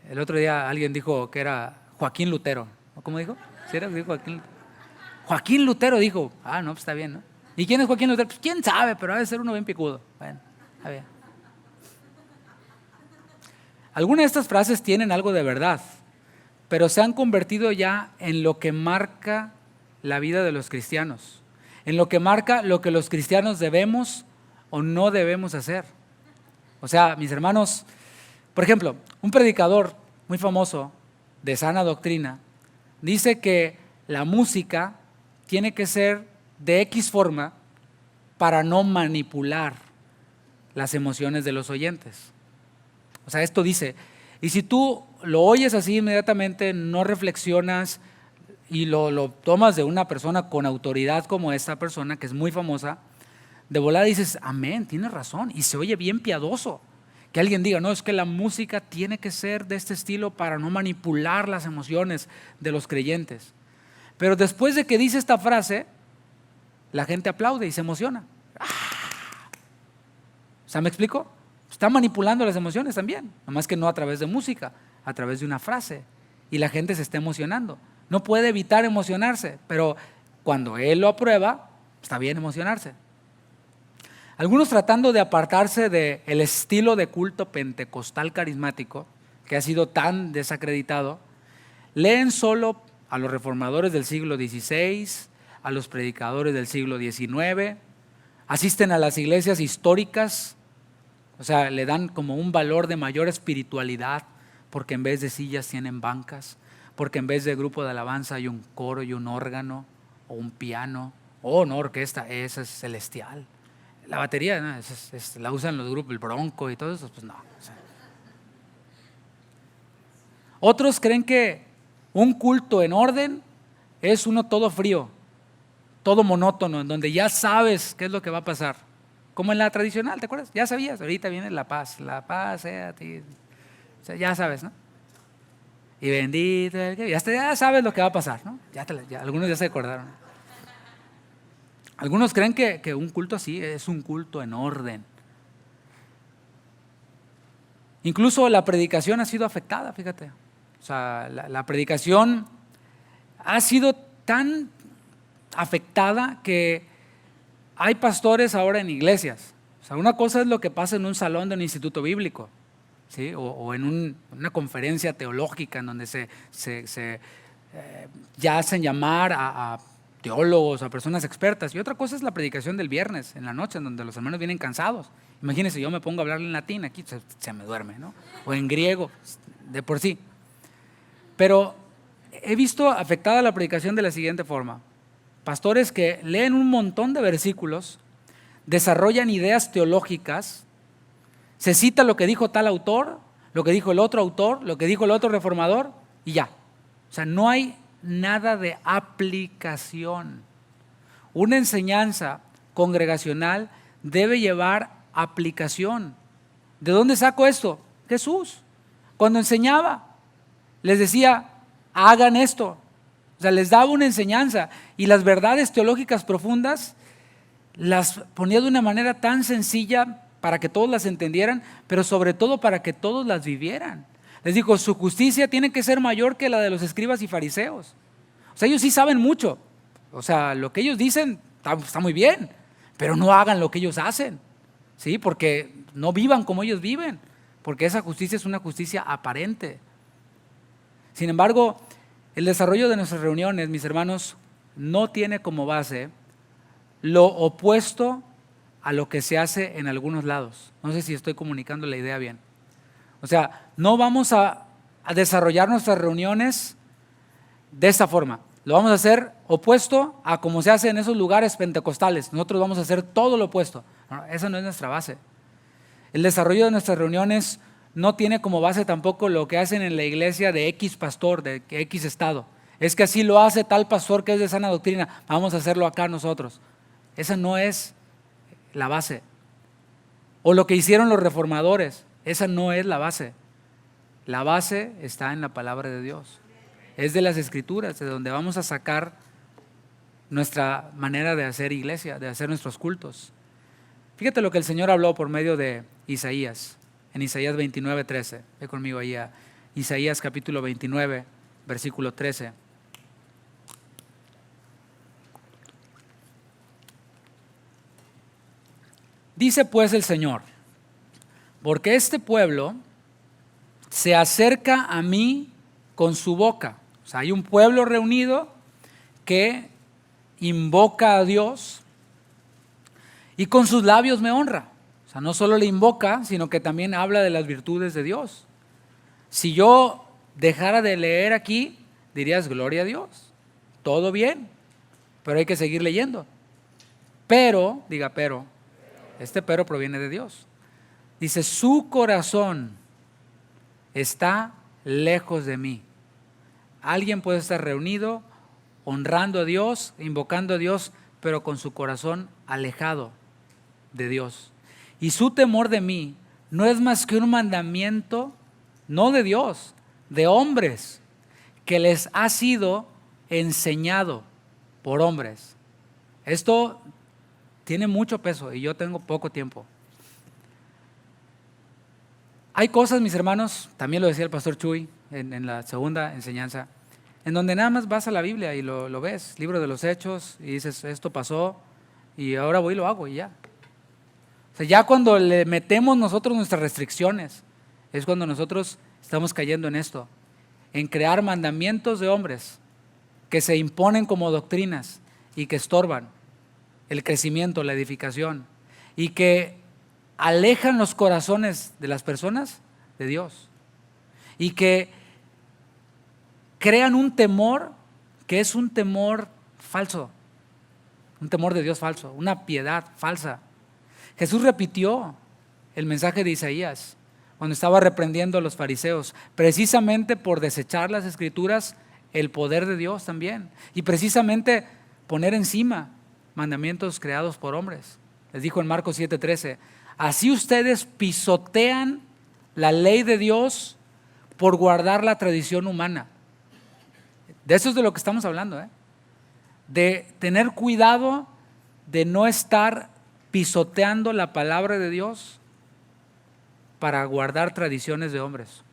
El otro día alguien dijo que era Joaquín Lutero, ¿cómo dijo? ¿Sí era? Dijo Joaquín Lutero dijo, no, pues está bien, ¿no? ¿Y quién es Joaquín Lutero? Pues quién sabe, pero ha de ser uno bien picudo. Bueno, está bien. Algunas de estas frases tienen algo de verdad, pero se han convertido ya en lo que marca la vida de los cristianos, en lo que marca lo que los cristianos debemos o no debemos hacer. O sea, mis hermanos, por ejemplo, un predicador muy famoso de sana doctrina dice que la música tiene que ser de X forma para no manipular las emociones de los oyentes. O sea, esto dice, y si tú lo oyes así inmediatamente, no reflexionas y lo tomas de una persona con autoridad como esta persona, que es muy famosa, de volada dices, amén, tienes razón, y se oye bien piadoso. Que alguien diga, no, es que la música tiene que ser de este estilo para no manipular las emociones de los creyentes. Pero después de que dice esta frase, la gente aplaude y se emociona. O sea, ¿me explico? Está manipulando las emociones también, nomás que no a través de música, a través de una frase. Y la gente se está emocionando. No puede evitar emocionarse, pero cuando él lo aprueba, está bien emocionarse. Algunos tratando de apartarse del estilo de culto pentecostal carismático, que ha sido tan desacreditado, leen solo a los reformadores del siglo XVI, a los predicadores del siglo XIX, asisten a las iglesias históricas, o sea, le dan como un valor de mayor espiritualidad, porque en vez de sillas tienen bancas, porque en vez de grupo de alabanza hay un coro y un órgano, o un piano, o una orquesta, esa es celestial. La batería, ¿no? La usan los grupos, el Bronco y todo eso, pues no. O sea. Otros creen que un culto en orden es uno todo frío, todo monótono, en donde ya sabes qué es lo que va a pasar. Como en la tradicional, ¿te acuerdas? Ya sabías, ahorita viene la paz sea a ti. O sea, ya sabes, ¿no? Y bendito el que, ya sabes lo que va a pasar, ¿no? Algunos ya se acordaron. Algunos creen que un culto así es un culto en orden. Incluso la predicación ha sido afectada, fíjate. O sea, la predicación ha sido tan afectada que hay pastores ahora en iglesias. O sea, una cosa es lo que pasa en un salón de un instituto bíblico, ¿sí? o en una conferencia teológica en donde ya hacen llamar a teólogos, a personas expertas. Y otra cosa es la predicación del viernes en la noche, en donde los hermanos vienen cansados. Imagínense, yo me pongo a hablar en latín, aquí se me duerme, ¿no? O en griego, de por sí. Pero he visto afectada la predicación de la siguiente forma. Pastores que leen un montón de versículos, desarrollan ideas teológicas, se cita lo que dijo tal autor, lo que dijo el otro autor, lo que dijo el otro reformador y ya. O sea, no hay nada de aplicación. Una enseñanza congregacional debe llevar aplicación. ¿De dónde saco esto? Jesús. Cuando enseñaba, les decía, hagan esto. O sea, les daba una enseñanza y las verdades teológicas profundas las ponía de una manera tan sencilla para que todos las entendieran, pero sobre todo para que todos las vivieran. Les dijo, su justicia tiene que ser mayor que la de los escribas y fariseos. O sea, ellos sí saben mucho. O sea, lo que ellos dicen está muy bien, pero no hagan lo que ellos hacen, ¿sí? Porque no vivan como ellos viven, porque esa justicia es una justicia aparente. Sin embargo, el desarrollo de nuestras reuniones, mis hermanos, no tiene como base lo opuesto a lo que se hace en algunos lados. No sé si estoy comunicando la idea bien. O sea, no vamos a desarrollar nuestras reuniones de esta forma. Lo vamos a hacer opuesto a como se hace en esos lugares pentecostales. Nosotros vamos a hacer todo lo opuesto. No, esa no es nuestra base. El desarrollo de nuestras reuniones no tiene como base tampoco lo que hacen en la iglesia de X pastor, de X estado. Es que así lo hace tal pastor que es de sana doctrina, vamos a hacerlo acá nosotros. Esa no es la base. O lo que hicieron los reformadores, esa no es la base. La base está en la palabra de Dios. Es de las Escrituras, de donde vamos a sacar nuestra manera de hacer iglesia, de hacer nuestros cultos. Fíjate lo que el Señor habló por medio de Isaías, en Isaías 29:13. Ve conmigo ahí a Isaías capítulo 29, versículo 13. Dice pues el Señor: porque este pueblo se acerca a mí con su boca. O sea, hay un pueblo reunido que invoca a Dios y con sus labios me honra. O sea, no solo le invoca, sino que también habla de las virtudes de Dios. Si yo dejara de leer aquí, dirías gloria a Dios, todo bien, pero hay que seguir leyendo. Pero, diga pero, este pero proviene de Dios. Dice, su corazón está lejos de mí. Alguien puede estar reunido, honrando a Dios, invocando a Dios, pero con su corazón alejado de Dios. Y su temor de mí no es más que un mandamiento, no de Dios, de hombres, que les ha sido enseñado por hombres. Esto tiene mucho peso y yo tengo poco tiempo. Hay cosas, mis hermanos, también lo decía el pastor Chuy en la segunda enseñanza, en donde nada más vas a la Biblia y lo ves, libro de los Hechos, y dices, esto pasó, y ahora voy y lo hago y ya. O sea, ya cuando le metemos nosotros nuestras restricciones, es cuando nosotros estamos cayendo en esto, en crear mandamientos de hombres que se imponen como doctrinas y que estorban el crecimiento, la edificación, y que alejan los corazones de las personas de Dios, y que crean un temor que es un temor falso, un temor de Dios falso, una piedad falsa. Jesús repitió el mensaje de Isaías cuando estaba reprendiendo a los fariseos, precisamente por desechar las Escrituras, el poder de Dios también, y precisamente poner encima mandamientos creados por hombres. Les dijo en Marcos 7:13, así ustedes pisotean la ley de Dios por guardar la tradición humana. De eso es de lo que estamos hablando, de tener cuidado de no estar pisoteando la palabra de Dios para guardar tradiciones de hombres.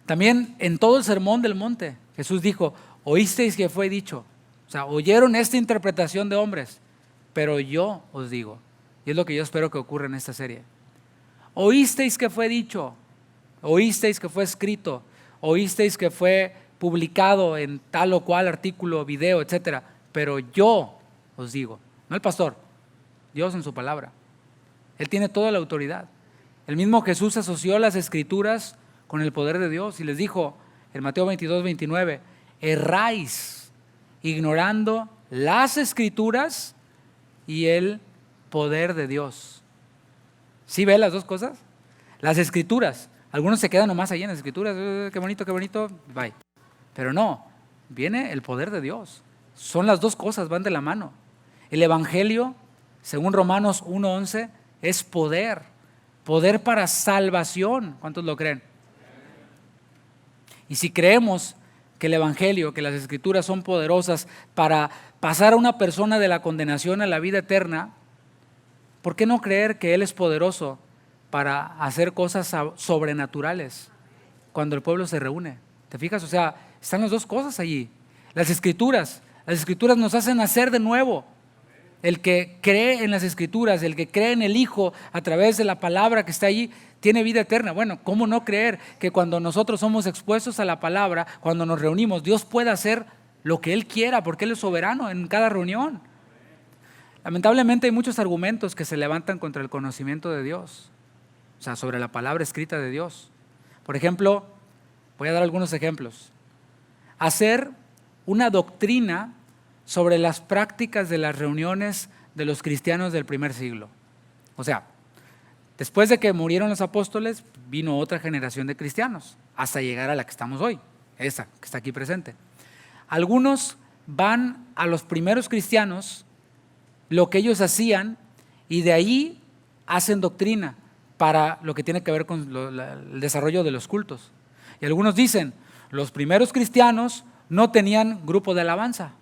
También en todo el sermón del monte, Jesús dijo, oísteis que fue dicho, o sea, oyeron esta interpretación de hombres, pero yo os digo, y es lo que yo espero que ocurra en esta serie. Oísteis que fue dicho, oísteis que fue escrito, oísteis que fue publicado en tal o cual artículo, video, etcétera, pero yo os digo, no el pastor, Dios en su palabra. Él tiene toda la autoridad. El mismo Jesús asoció las Escrituras con el poder de Dios y les dijo en Mateo 22:29, erráis ignorando las Escrituras y el poder de Dios. ¿Sí ve las dos cosas? Las Escrituras, algunos se quedan nomás ahí en las Escrituras, qué bonito, bye. Pero no, viene el poder de Dios. Son las dos cosas, van de la mano. El Evangelio, según Romanos 1:11, es poder para salvación. ¿Cuántos lo creen? Y si creemos que el Evangelio, que las Escrituras son poderosas para pasar a una persona de la condenación a la vida eterna, ¿por qué no creer que Él es poderoso para hacer cosas sobrenaturales cuando el pueblo se reúne? ¿Te fijas? O sea, están las dos cosas allí. Las Escrituras nos hacen nacer de nuevo. El que cree en las Escrituras, el que cree en el Hijo a través de la palabra que está allí, tiene vida eterna. Bueno, ¿cómo no creer que cuando nosotros somos expuestos a la palabra, cuando nos reunimos, Dios puede hacer lo que Él quiera porque Él es soberano en cada reunión? Lamentablemente hay muchos argumentos que se levantan contra el conocimiento de Dios, o sea, sobre la palabra escrita de Dios. Por ejemplo, voy a dar algunos ejemplos. Hacer una doctrina sobre las prácticas de las reuniones de los cristianos del primer siglo. O sea, después de que murieron los apóstoles, vino otra generación de cristianos, hasta llegar a la que estamos hoy, esa que está aquí presente. Algunos van a los primeros cristianos, lo que ellos hacían, y de ahí hacen doctrina para lo que tiene que ver con el desarrollo de los cultos. Y algunos dicen, los primeros cristianos no tenían grupo de alabanza.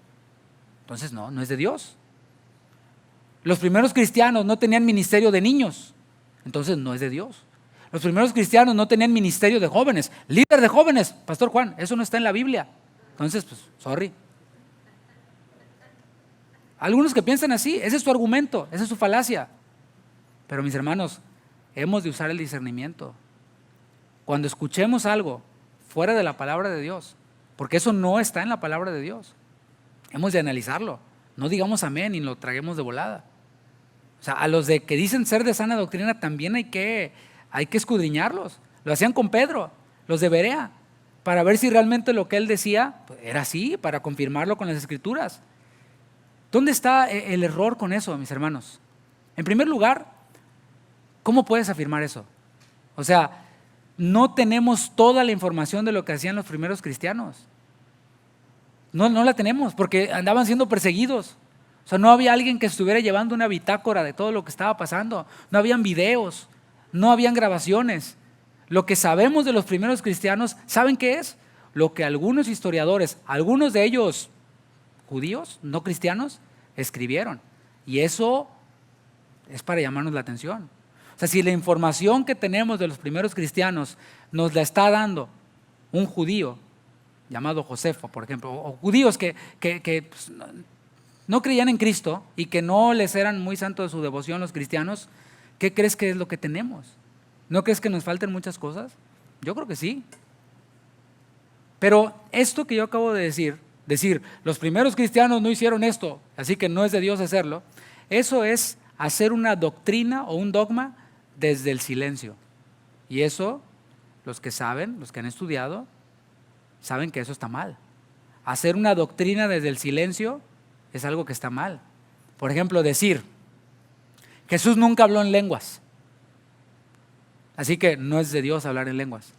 Entonces no es de Dios. Los primeros cristianos no tenían ministerio de niños. Entonces no es de Dios. Los primeros cristianos no tenían ministerio de jóvenes. Líder de jóvenes, Pastor Juan, eso no está en la Biblia. Entonces, pues, sorry. Algunos que piensan así, ese es su argumento, esa es su falacia. Pero mis hermanos, hemos de usar el discernimiento. Cuando escuchemos algo fuera de la palabra de Dios, porque eso no está en la palabra de Dios, hemos de analizarlo. No digamos amén y lo traguemos de volada. O sea, a los de que dicen ser de sana doctrina también hay que escudriñarlos. Lo hacían con Pedro, los de Berea, para ver si realmente lo que él decía pues, era así, para confirmarlo con las Escrituras. ¿Dónde está el error con eso, mis hermanos? En primer lugar, ¿cómo puedes afirmar eso? O sea, no tenemos toda la información de lo que hacían los primeros cristianos. No la tenemos porque andaban siendo perseguidos. O sea, no había alguien que estuviera llevando una bitácora de todo lo que estaba pasando. No habían videos, no habían grabaciones. Lo que sabemos de los primeros cristianos, ¿saben qué es? Lo que algunos historiadores, algunos de ellos judíos, no cristianos, escribieron. Y eso es para llamarnos la atención. O sea, si la información que tenemos de los primeros cristianos nos la está dando un judío llamado Josefo, por ejemplo, o judíos que pues, no creían en Cristo y que no les eran muy santos de su devoción los cristianos, ¿qué crees que es lo que tenemos? ¿No crees que nos falten muchas cosas? Yo creo que sí. Pero esto que yo acabo de decir, los primeros cristianos no hicieron esto, así que no es de Dios hacerlo, eso es hacer una doctrina o un dogma desde el silencio. Y eso, los que saben, los que han estudiado, saben que eso está mal. Hacer una doctrina desde el silencio es algo que está mal. Por ejemplo, decir, Jesús nunca habló en lenguas, así que no es de Dios hablar en lenguas.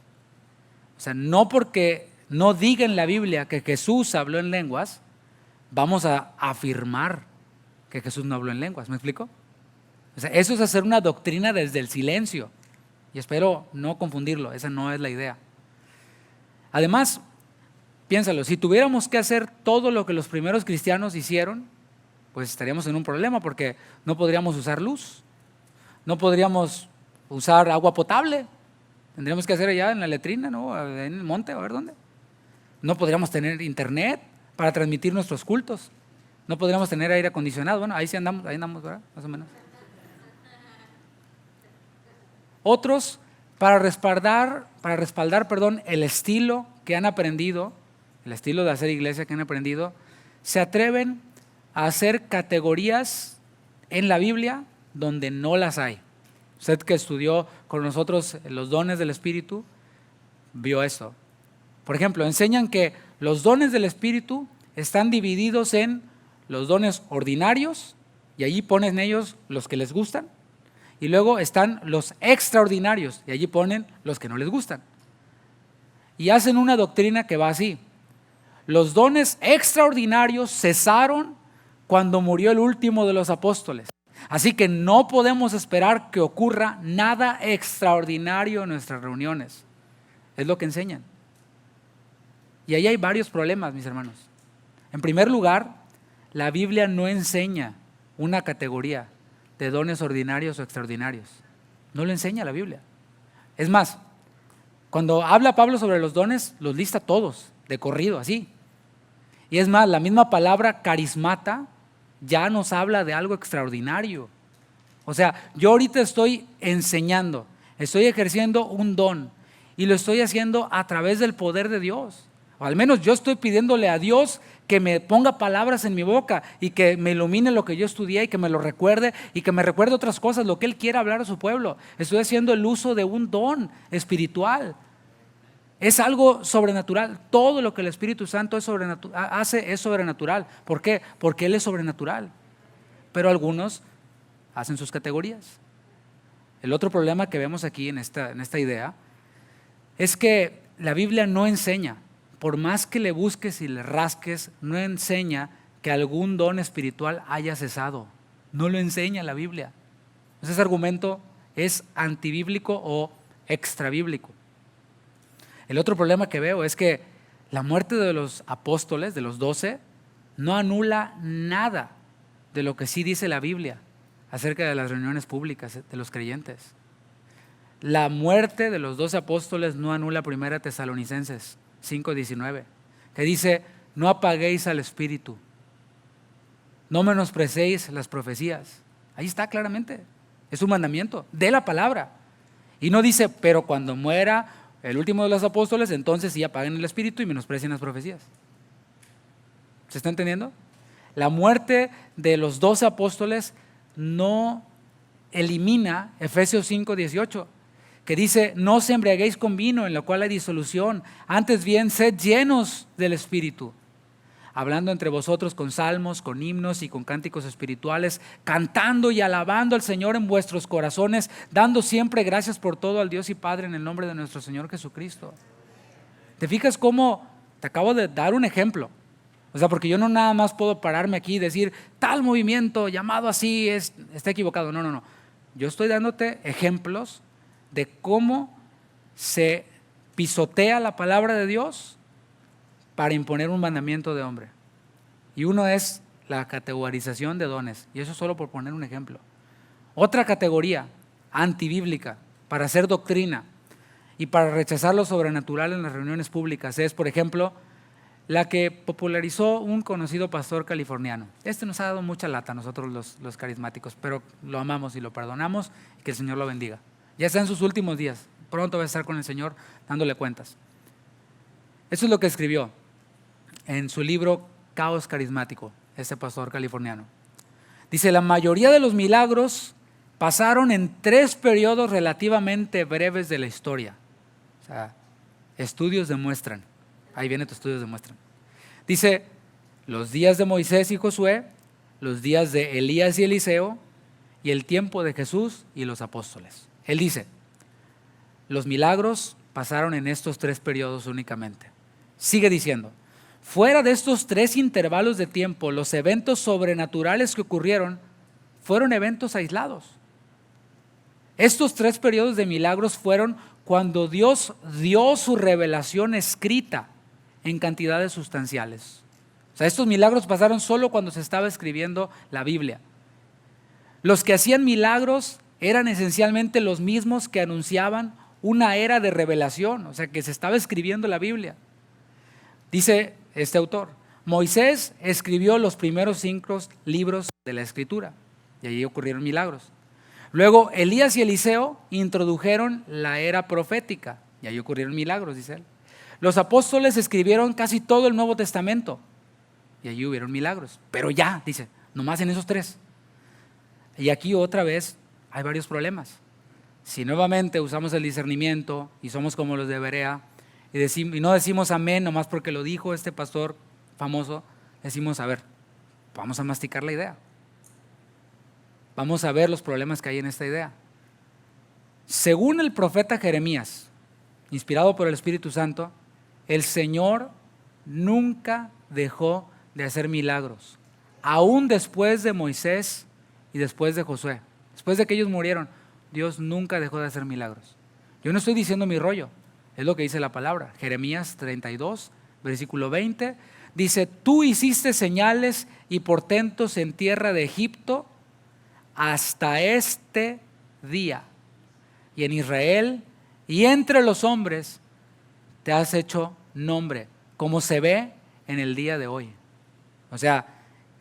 O sea, no porque no diga en la Biblia que Jesús habló en lenguas, vamos a afirmar que Jesús no habló en lenguas. ¿Me explico? O sea, eso es hacer una doctrina desde el silencio. Y espero no confundirlo, esa no es la idea. Además, piénsalo, si tuviéramos que hacer todo lo que los primeros cristianos hicieron, pues estaríamos en un problema porque no podríamos usar luz, no podríamos usar agua potable, tendríamos que hacer allá en la letrina, ¿no? En el monte, a ver dónde. No podríamos tener internet para transmitir nuestros cultos, no podríamos tener aire acondicionado, bueno, ahí andamos, ¿verdad? Más o menos. Otros, para respaldar, el estilo que han aprendido, el estilo de hacer iglesia que han aprendido, se atreven a hacer categorías en la Biblia donde no las hay. Usted que estudió con nosotros los dones del Espíritu, vio esto. Por ejemplo, enseñan que los dones del Espíritu están divididos en los dones ordinarios, y allí ponen ellos los que les gustan, y luego están los extraordinarios, y allí ponen los que no les gustan. Y hacen una doctrina que va así. Los dones extraordinarios cesaron cuando murió el último de los apóstoles. Así que no podemos esperar que ocurra nada extraordinario en nuestras reuniones. Es lo que enseñan. Y ahí hay varios problemas, mis hermanos. En primer lugar, la Biblia no enseña una categoría de dones ordinarios o extraordinarios. No lo enseña la Biblia. Es más, cuando habla Pablo sobre los dones, los lista todos, de corrido, así. Y es más, la misma palabra carismata ya nos habla de algo extraordinario. O sea, yo ahorita estoy enseñando, estoy ejerciendo un don y lo estoy haciendo a través del poder de Dios. O al menos yo estoy pidiéndole a Dios que me ponga palabras en mi boca y que me ilumine lo que yo estudié y que me lo recuerde y que me recuerde otras cosas, lo que Él quiera hablar a su pueblo. Estoy haciendo el uso de un don espiritual. Es algo sobrenatural. Todo lo que el Espíritu Santo hace es sobrenatural. ¿Por qué? Porque Él es sobrenatural. Pero algunos hacen sus categorías. El otro problema que vemos aquí en esta idea es que la Biblia no enseña, por más que le busques y le rasques, no enseña que algún don espiritual haya cesado. No lo enseña la Biblia. Ese argumento es antibíblico o extrabíblico. El otro problema que veo es que la muerte de los apóstoles, de los 12, no anula nada de lo que sí dice la Biblia acerca de las reuniones públicas de los creyentes. La muerte de los 12 apóstoles no anula 1 Tesalonicenses 5:19, que dice: no apaguéis al Espíritu, no menosprecéis las profecías. Ahí está claramente, es un mandamiento de la palabra. Y no dice: pero cuando muera el último de los apóstoles, entonces sí apaguen el Espíritu y menosprecien las profecías. ¿Se está entendiendo? La muerte de los 12 apóstoles no elimina Efesios 5:18, que dice: no os embriaguéis con vino, en lo cual hay disolución, antes bien sed llenos del Espíritu, hablando entre vosotros con salmos, con himnos y con cánticos espirituales, cantando y alabando al Señor en vuestros corazones, dando siempre gracias por todo al Dios y Padre en el nombre de nuestro Señor Jesucristo. ¿Te fijas cómo te acabo de dar un ejemplo? O sea, porque yo no nada más puedo pararme aquí y decir tal movimiento llamado así está equivocado. No. Yo estoy dándote ejemplos de cómo se pisotea la palabra de Dios para imponer un mandamiento de hombre. Y uno es la categorización de dones, y eso solo por poner un ejemplo. Otra categoría antibíblica para hacer doctrina y para rechazar lo sobrenatural en las reuniones públicas es, por ejemplo, la que popularizó un conocido pastor californiano. Nos ha dado mucha lata a nosotros los carismáticos, pero lo amamos y lo perdonamos, y que el Señor lo bendiga. Ya está en sus últimos días, pronto va a estar con el Señor dándole cuentas. Eso es lo que escribió en su libro Caos Carismático, este pastor californiano. Dice: la mayoría de los milagros pasaron en 3 periodos relativamente breves de la historia. O sea, estudios demuestran. Ahí viene tu estudios demuestran. Dice: los días de Moisés y Josué, los días de Elías y Eliseo, y el tiempo de Jesús y los apóstoles. Él dice: los milagros pasaron en estos 3 periodos únicamente. Sigue diciendo: fuera de estos 3 intervalos de tiempo, los eventos sobrenaturales que ocurrieron fueron eventos aislados. Estos 3 periodos de milagros fueron cuando Dios dio su revelación escrita en cantidades sustanciales. O sea, estos milagros pasaron solo cuando se estaba escribiendo la Biblia. Los que hacían milagros eran esencialmente los mismos que anunciaban una era de revelación, o sea, que se estaba escribiendo la Biblia. Dice este autor: Moisés escribió los primeros 5 libros de la Escritura, y allí ocurrieron milagros. Luego Elías y Eliseo introdujeron la era profética, y allí ocurrieron milagros, dice él. Los apóstoles escribieron casi todo el Nuevo Testamento, y allí hubieron milagros. Pero ya, dice, nomás en esos 3. Y aquí otra vez hay varios problemas. Si nuevamente usamos el discernimiento y somos como los de Berea y no decimos amén nomás porque lo dijo este pastor famoso, decimos: a ver, vamos a masticar la idea. Vamos a ver los problemas que hay en esta idea. Según el profeta Jeremías, inspirado por el Espíritu Santo, el Señor nunca dejó de hacer milagros, aún después de Moisés y después de Josué. Después de que ellos murieron, Dios nunca dejó de hacer milagros. Yo no estoy diciendo mi rollo, es lo que dice la palabra. Jeremías 32, versículo 20, dice: tú hiciste señales y portentos en tierra de Egipto hasta este día, y en Israel y entre los hombres te has hecho nombre, como se ve en el día de hoy. O sea,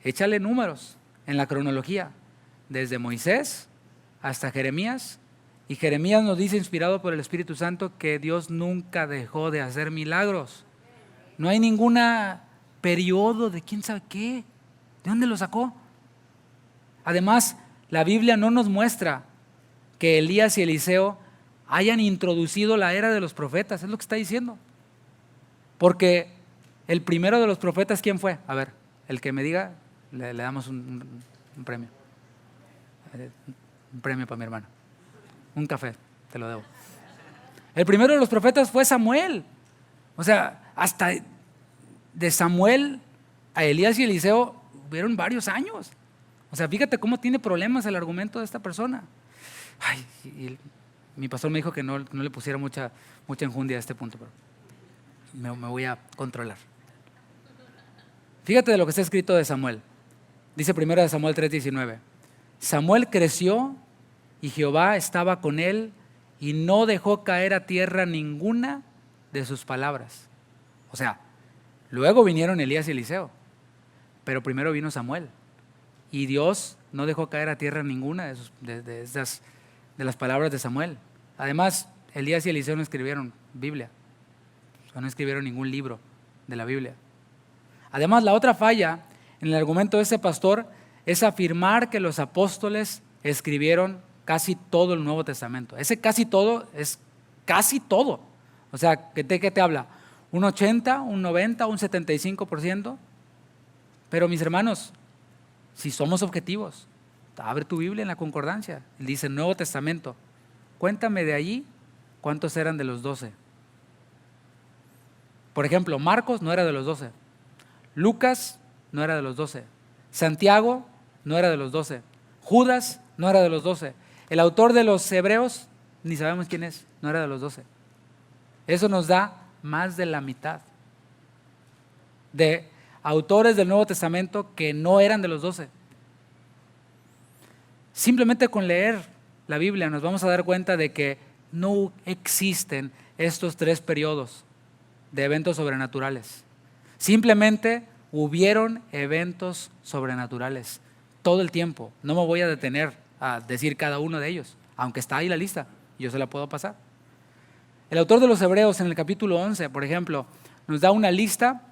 échale números en la cronología, desde Moisés hasta Jeremías, y Jeremías nos dice, inspirado por el Espíritu Santo, que Dios nunca dejó de hacer milagros. No hay ninguna periodo de quién sabe qué. ¿De dónde lo sacó? Además, la Biblia no nos muestra que Elías y Eliseo hayan introducido la era de los profetas, es lo que está diciendo. Porque el primero de los profetas, ¿quién fue? A ver, el que me diga, le damos un premio. Un premio para mi hermano. Un café, te lo debo. El primero de los profetas fue Samuel. O sea, hasta de Samuel a Elías y Eliseo hubieron varios años. O sea, fíjate cómo tiene problemas el argumento de esta persona. Ay, mi pastor me dijo que no le pusiera mucha enjundia a este punto, pero me voy a controlar. Fíjate de lo que está escrito de Samuel. Dice 1 Samuel 3:19. Samuel creció y Jehová estaba con él y no dejó caer a tierra ninguna de sus palabras. O sea, luego vinieron Elías y Eliseo, pero primero vino Samuel y Dios no dejó caer a tierra ninguna de las palabras de Samuel. Además, Elías y Eliseo no escribieron Biblia, o sea, no escribieron ningún libro de la Biblia. Además, la otra falla en el argumento de ese pastor es afirmar que los apóstoles escribieron casi todo el Nuevo Testamento. Ese casi todo es casi todo. O sea, ¿qué te habla? ¿Un 80, un 90, un 75%? Pero mis hermanos, si somos objetivos, abre tu Biblia en la concordancia. Dice Nuevo Testamento. Cuéntame de allí cuántos eran de los 12. Por ejemplo, Marcos no era de los 12. Lucas no era de los 12. Santiago no era de los 12. Judas no era de los 12. El autor de los Hebreos, ni sabemos quién es, no era de los 12. Eso nos da más de la mitad de autores del Nuevo Testamento que no eran de los 12. Simplemente con leer la Biblia nos vamos a dar cuenta de que no existen estos 3 periodos de eventos sobrenaturales. Simplemente hubieron eventos sobrenaturales todo el tiempo. No me voy a detener a decir cada uno de ellos, aunque está ahí la lista, yo se la puedo pasar. El autor de los Hebreos en el capítulo 11, por ejemplo, nos da una lista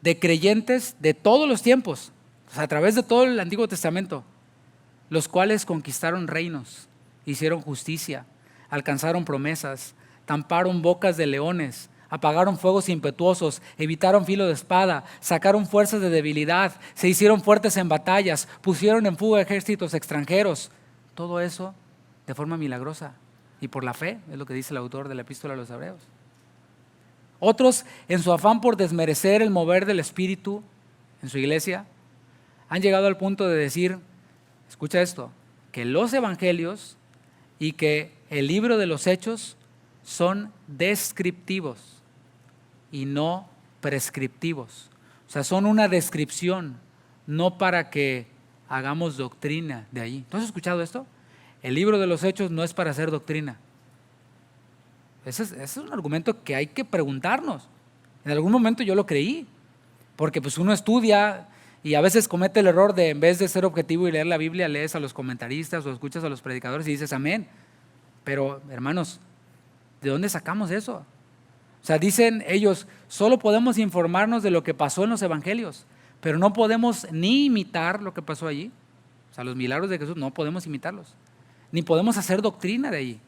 de creyentes de todos los tiempos, o sea, a través de todo el Antiguo Testamento, los cuales conquistaron reinos, hicieron justicia, alcanzaron promesas, tamparon bocas de leones, apagaron fuegos impetuosos, evitaron filo de espada, sacaron fuerzas de debilidad, se hicieron fuertes en batallas, pusieron en fuga ejércitos extranjeros. Todo eso de forma milagrosa y por la fe, es lo que dice el autor de la Epístola a los Hebreos. Otros, en su afán por desmerecer el mover del Espíritu en su iglesia, han llegado al punto de decir, escucha esto, que los evangelios y que el libro de los Hechos son descriptivos y no prescriptivos. O sea, son una descripción, no para que hagamos doctrina de allí. ¿Tú has escuchado esto? El libro de los Hechos no es para hacer doctrina. Ese es un argumento que hay que preguntarnos. En algún momento yo lo creí, porque pues uno estudia y a veces comete el error de, en vez de ser objetivo y leer la Biblia, lees a los comentaristas o escuchas a los predicadores y dices amén. Pero hermanos, ¿de dónde sacamos eso? O sea, dicen ellos, solo podemos informarnos de lo que pasó en los evangelios, pero no podemos ni imitar lo que pasó allí. O sea, los milagros de Jesús no podemos imitarlos, ni podemos hacer doctrina de allí.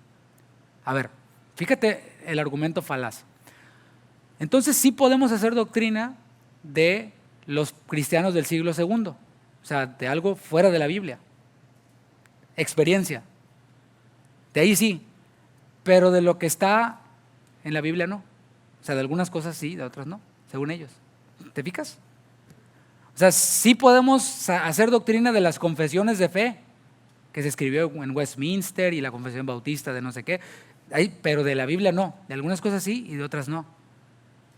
A ver, fíjate el argumento falaz. Entonces sí podemos hacer doctrina de los cristianos del siglo II, o sea, de algo fuera de la Biblia. Experiencia. De ahí sí, pero de lo que está en la Biblia no. O sea, de algunas cosas sí, de otras no, según ellos. ¿Te fijas? O sea, sí podemos hacer doctrina de las confesiones de fe que se escribió en Westminster y la confesión bautista de no sé qué, pero de la Biblia no, de algunas cosas sí y de otras no.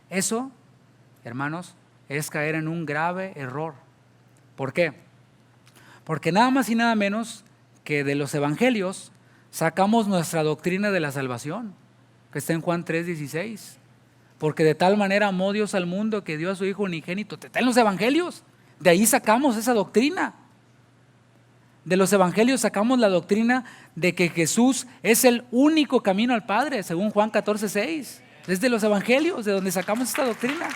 Eso, hermanos, es caer en un grave error. ¿Por qué? Porque nada más y nada menos que de los evangelios sacamos nuestra doctrina de la salvación, que está en Juan 3:16. Porque de tal manera amó Dios al mundo que dio a su Hijo unigénito. Está en los evangelios. De ahí sacamos esa doctrina. De los evangelios sacamos la doctrina de que Jesús es el único camino al Padre, según Juan 14:6. Es de los evangelios de donde sacamos esta doctrina.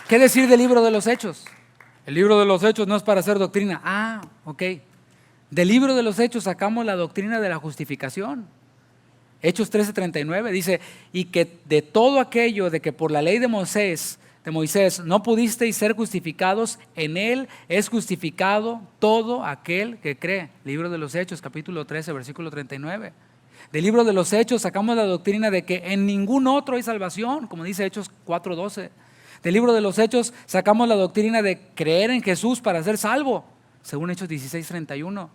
¿Qué decir del libro de los Hechos? El libro de los Hechos no es para hacer doctrina. Ah, ok. Del libro de los Hechos sacamos la doctrina de la justificación. Hechos 13:39 dice, y que de todo aquello de que por la ley de Moisés no pudisteis ser justificados, en él es justificado todo aquel que cree. Libro de los Hechos, capítulo 13, versículo 39. Del libro de los Hechos sacamos la doctrina de que en ningún otro hay salvación, como dice Hechos 4:12. Del libro de los Hechos sacamos la doctrina de creer en Jesús para ser salvo, según Hechos 16:31.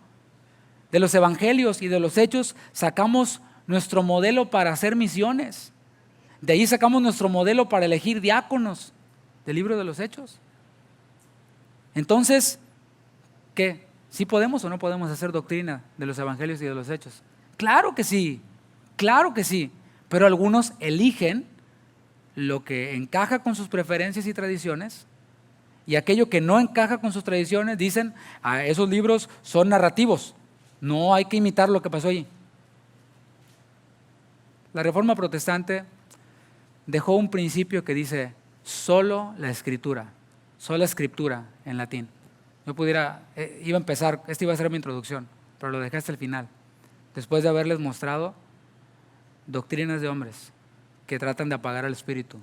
De los evangelios y de los Hechos sacamos nuestro modelo para hacer misiones. De ahí sacamos nuestro modelo para elegir diáconos, del libro de los Hechos. Entonces, ¿qué? ¿Sí podemos o no podemos hacer doctrina de los evangelios y de los Hechos? Claro que sí, pero algunos eligen lo que encaja con sus preferencias y tradiciones, y aquello que no encaja con sus tradiciones dicen, esos libros son narrativos, no hay que imitar lo que pasó allí. La Reforma Protestante dejó un principio que dice solo la escritura, sola escritura en latín. Yo iba a empezar, esta iba a ser mi introducción, pero lo dejé hasta el final, después de haberles mostrado doctrinas de hombres que tratan de apagar al espíritu,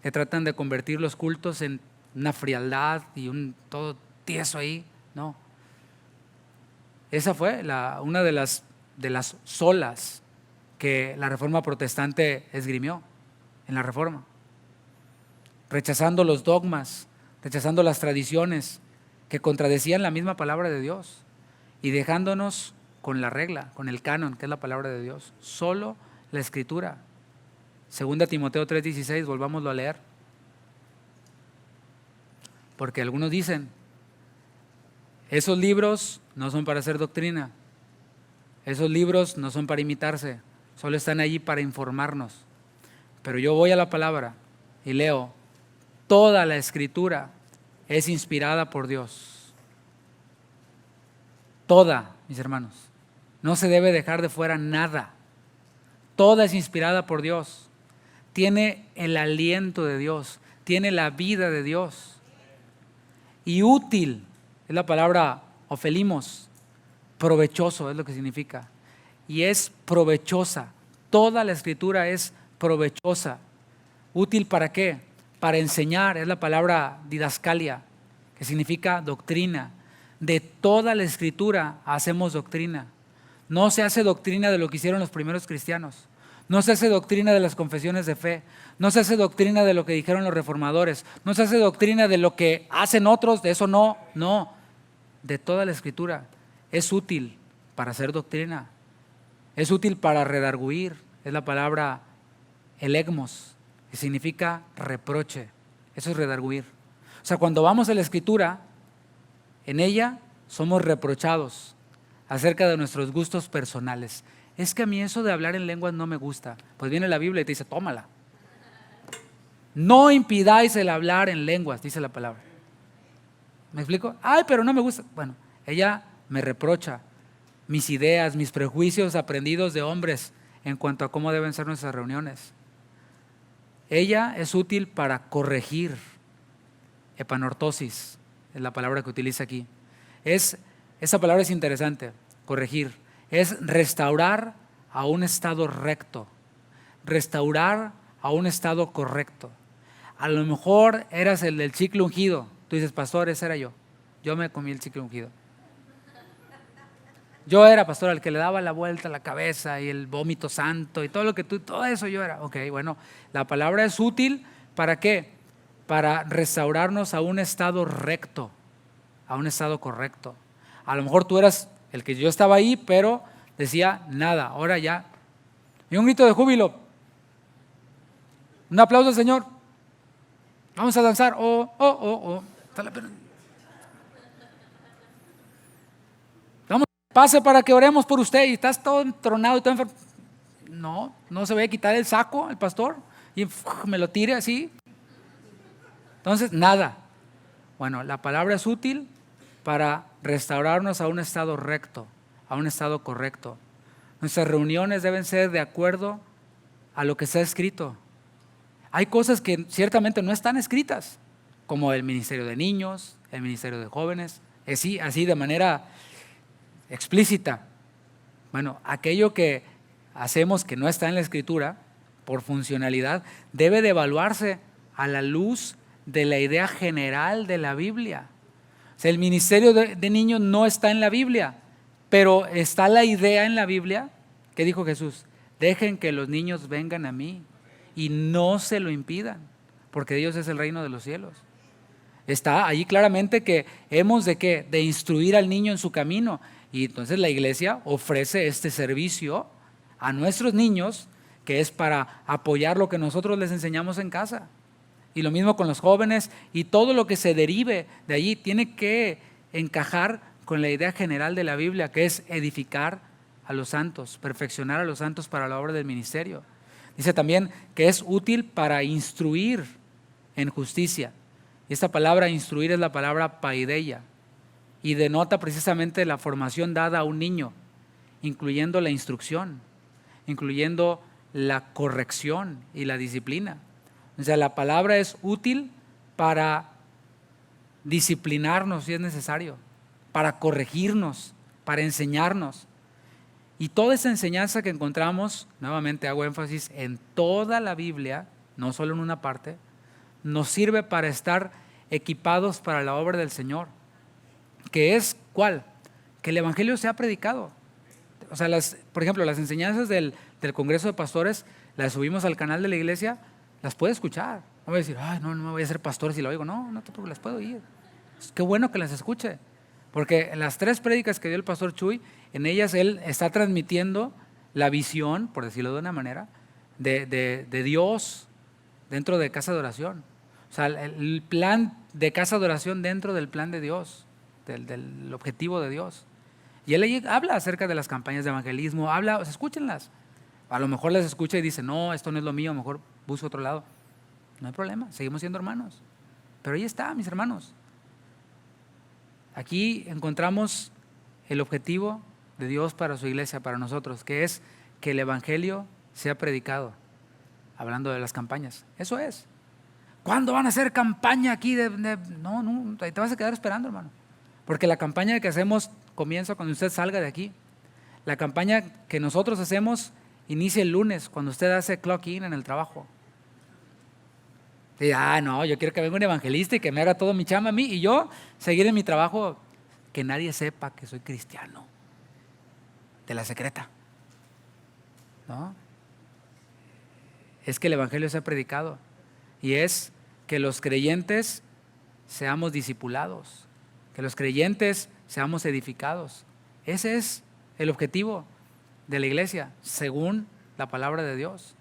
que tratan de convertir los cultos en una frialdad y un todo tieso ahí. No. Esa fue una de las solas que la Reforma Protestante esgrimió en la Reforma, rechazando los dogmas, rechazando las tradiciones que contradecían la misma palabra de Dios y dejándonos con la regla, con el canon, que es la palabra de Dios, solo la escritura. 2 Timoteo 3:16, volvámoslo a leer, porque algunos dicen, esos libros no son para hacer doctrina, esos libros no son para imitarse, solo están allí para informarnos. Pero yo voy a la palabra y leo, toda la escritura es inspirada por Dios. Toda, mis hermanos. No se debe dejar de fuera nada. Toda es inspirada por Dios. Tiene el aliento de Dios, tiene la vida de Dios. Y útil, es la palabra ofelimos, provechoso es lo que significa. Y es provechosa. Toda la escritura es provechosa. ¿Útil para qué? Para enseñar, es la palabra didascalia, que significa doctrina. De toda la escritura hacemos doctrina. No se hace doctrina de lo que hicieron los primeros cristianos. No se hace doctrina de las confesiones de fe. No se hace doctrina de lo que dijeron los reformadores. No se hace doctrina de lo que hacen otros, de eso no. De toda la escritura. Es útil para hacer doctrina. Es útil para redarguir. Es la palabra elegmos, que significa reproche. Eso es redarguir. O sea, cuando vamos a la escritura, en ella somos reprochados acerca de nuestros gustos personales. Es que a mí eso de hablar en lenguas no me gusta. Pues viene la Biblia y te dice, tómala. No impidáis el hablar en lenguas, dice la palabra. ¿Me explico? Ay, pero no me gusta. Bueno, ella me reprocha mis ideas, mis prejuicios aprendidos de hombres en cuanto a cómo deben ser nuestras reuniones. Ella es útil para corregir. Epanortosis es la palabra que utiliza aquí. Esa palabra es interesante, corregir. Es restaurar a un estado recto, restaurar a un estado correcto. A lo mejor eras el del chicle ungido. Tú dices, pastor, ese era yo. Yo me comí el chicle ungido. Yo era, pastor, el que le daba la vuelta a la cabeza y el vómito santo y todo eso yo era. Ok, bueno, la palabra es útil, ¿para qué? Para restaurarnos a un estado recto, a un estado correcto. A lo mejor tú eras el que yo estaba ahí, pero decía nada, ahora ya. Y un grito de júbilo. Un aplauso al Señor. Vamos a danzar. Vamos, pase para que oremos por usted y estás todo entronado y todo enfermo. No se va a quitar el saco el pastor y me lo tire así. Entonces, nada. Bueno, la palabra es útil para restaurarnos a un estado recto, a un estado correcto. Nuestras reuniones deben ser de acuerdo a lo que está escrito. Hay cosas que ciertamente no están escritas, como el ministerio de niños, el ministerio de jóvenes, así de manera explícita. Bueno, aquello que hacemos que no está en la Escritura, por funcionalidad, debe de evaluarse a la luz de la idea general de la Biblia. O sea, el ministerio de niños no está en la Biblia, pero está la idea en la Biblia. ¿Qué dijo Jesús? Dejen que los niños vengan a mí y no se lo impidan, porque de ellos es el reino de los cielos. Está ahí claramente que hemos de ¿qué? De instruir al niño en su camino. Y entonces la iglesia ofrece este servicio a nuestros niños, que es para apoyar lo que nosotros les enseñamos en casa. Y lo mismo con los jóvenes, y todo lo que se derive de allí tiene que encajar con la idea general de la Biblia, que es edificar a los santos, perfeccionar a los santos para la obra del ministerio. Dice también que es útil para instruir en justicia. Y esta palabra instruir es la palabra paideia, y denota precisamente la formación dada a un niño, incluyendo la instrucción, incluyendo la corrección y la disciplina. O sea, la palabra es útil para disciplinarnos si es necesario, para corregirnos, para enseñarnos. Y toda esa enseñanza que encontramos, nuevamente hago énfasis, en toda la Biblia, no solo en una parte, nos sirve para estar equipados para la obra del Señor. ¿Que es cuál? Que el Evangelio sea predicado. O sea, por ejemplo, las enseñanzas del Congreso de Pastores, las subimos al canal de la iglesia, las puede escuchar. No voy a decir, ay, no me voy a ser pastor si lo oigo. No te preocupes, las puedo oír. Qué bueno que las escuche. Porque en las 3 prédicas que dio el pastor Chuy, en ellas él está transmitiendo la visión, por decirlo de una manera, de Dios dentro de casa de oración. O sea, el plan de casa de oración dentro del plan de Dios, del objetivo de Dios. Y él ahí habla acerca de las campañas de evangelismo, o sea, escúchenlas. A lo mejor las escucha y dice, no, esto no es lo mío, mejor busco otro lado. No hay problema, seguimos siendo hermanos. Pero ahí está, mis hermanos. Aquí encontramos el objetivo de Dios para su iglesia, para nosotros, que es que el Evangelio sea predicado. Hablando de las campañas, eso es. ¿Cuándo van a hacer campaña aquí? No, te vas a quedar esperando, hermano. Porque la campaña que hacemos comienza cuando usted salga de aquí. La campaña que nosotros hacemos inicia el lunes, cuando usted hace clock in en el trabajo. Y, no, yo quiero que venga un evangelista y que me haga todo mi chamba a mí, y yo seguir en mi trabajo, que nadie sepa que soy cristiano, de la secreta. ¿No? Es que el Evangelio sea predicado, y es que los creyentes seamos discipulados, que los creyentes seamos edificados. Ese es el objetivo de la iglesia, según la palabra de Dios.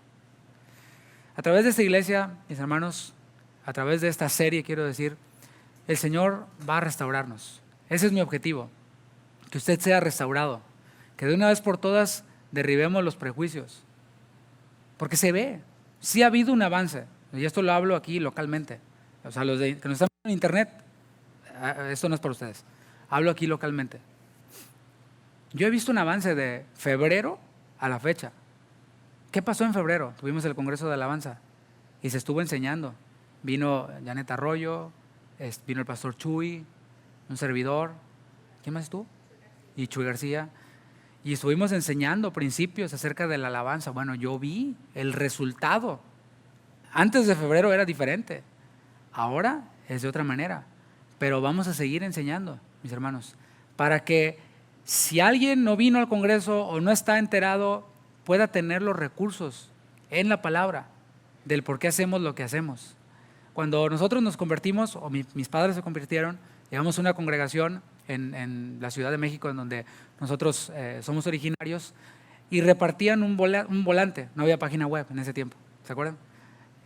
A través de esta iglesia, mis hermanos, a través de esta serie, quiero decir, el Señor va a restaurarnos. Ese es mi objetivo, que usted sea restaurado, que de una vez por todas derribemos los prejuicios, porque se ve, sí ha habido un avance, y esto lo hablo aquí localmente. O sea, los que nos están viendo en internet, esto no es para ustedes, hablo aquí localmente. Yo he visto un avance de febrero a la fecha. ¿Qué pasó en febrero? Tuvimos el Congreso de Alabanza y se estuvo enseñando. Vino Janet Arroyo, vino el pastor Chuy, un servidor. ¿Quién más estuvo? Y Chuy García. Y estuvimos enseñando principios acerca de la alabanza. Bueno, yo vi el resultado. Antes de febrero era diferente. Ahora es de otra manera. Pero vamos a seguir enseñando, mis hermanos, para que si alguien no vino al Congreso o no está enterado, pueda tener los recursos en la palabra del por qué hacemos lo que hacemos. Cuando nosotros nos convertimos, o mis padres se convirtieron, llegamos a una congregación en la Ciudad de México, en donde nosotros somos originarios, y repartían un volante, no había página web en ese tiempo, ¿se acuerdan?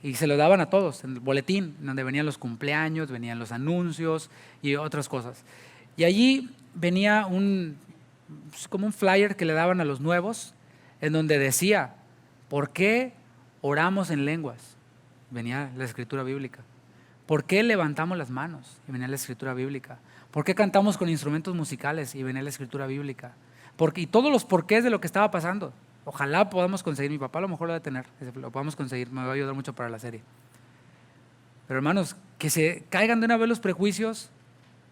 Y se lo daban a todos, en el boletín, donde venían los cumpleaños, venían los anuncios y otras cosas. Y allí venía como un flyer que le daban a los nuevos, en donde decía, ¿por qué oramos en lenguas? Venía la escritura bíblica. ¿Por qué levantamos las manos? Y venía la escritura bíblica. ¿Por qué cantamos con instrumentos musicales? Y venía la escritura bíblica. y todos los porqués de lo que estaba pasando. Ojalá podamos conseguir, mi papá a lo mejor lo debe tener, lo podamos conseguir, me va a ayudar mucho para la serie. Pero hermanos, que se caigan de una vez los prejuicios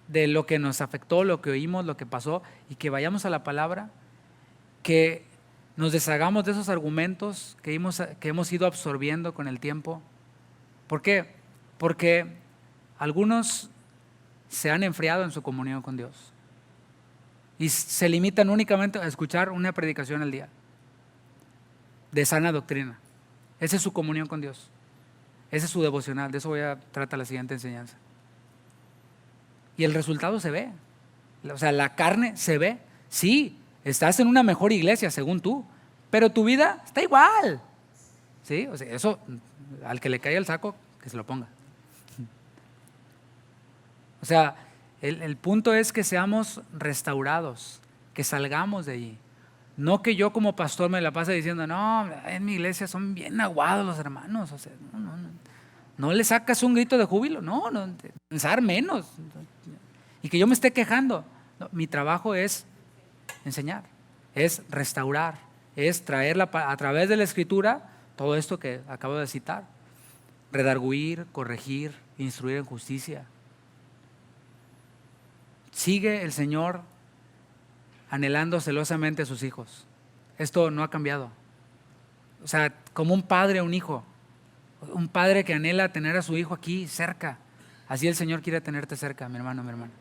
de lo que nos afectó, lo que oímos, lo que pasó, y que vayamos a la palabra, que nos deshagamos de esos argumentos que hemos ido absorbiendo con el tiempo. ¿Por qué? Porque algunos se han enfriado en su comunión con Dios y se limitan únicamente a escuchar una predicación al día de sana doctrina. Esa es su comunión con Dios. Ese es su devocional. De eso voy a tratar la siguiente enseñanza. Y el resultado se ve. O sea, la carne se ve. Sí, estás en una mejor iglesia según tú, pero tu vida está igual. ¿Sí? O sea, eso, al que le caiga el saco, que se lo ponga. O sea, el punto es que seamos restaurados, que salgamos de allí. No que yo como pastor me la pase diciendo, no, en mi iglesia son bien aguados los hermanos. O sea, no le sacas un grito de júbilo, no, pensar menos. Y que yo me esté quejando. No, mi trabajo es enseñar, es restaurar, es traer a través de la Escritura todo esto que acabo de citar. Redarguir, corregir, instruir en justicia. Sigue el Señor anhelando celosamente a sus hijos. Esto no ha cambiado. O sea, como un padre a un hijo, un padre que anhela tener a su hijo aquí cerca, así el Señor quiere tenerte cerca, mi hermano, mi hermana.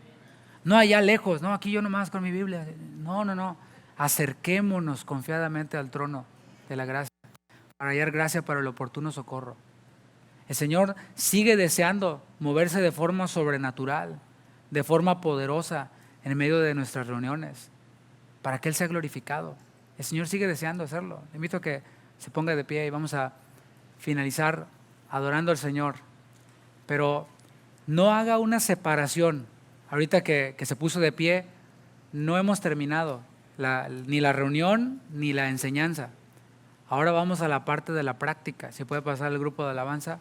No allá lejos, no, aquí yo nomás con mi Biblia. No. Acerquémonos confiadamente al trono de la gracia para hallar gracia para el oportuno socorro. El Señor sigue deseando moverse de forma sobrenatural, de forma poderosa en medio de nuestras reuniones, para que Él sea glorificado. El Señor sigue deseando hacerlo. Le invito a que se ponga de pie y vamos a finalizar adorando al Señor. Pero no haga una separación. Ahorita que se puso de pie, no hemos terminado ni la reunión ni la enseñanza. Ahora vamos a la parte de la práctica. Si puede pasar el grupo de alabanza.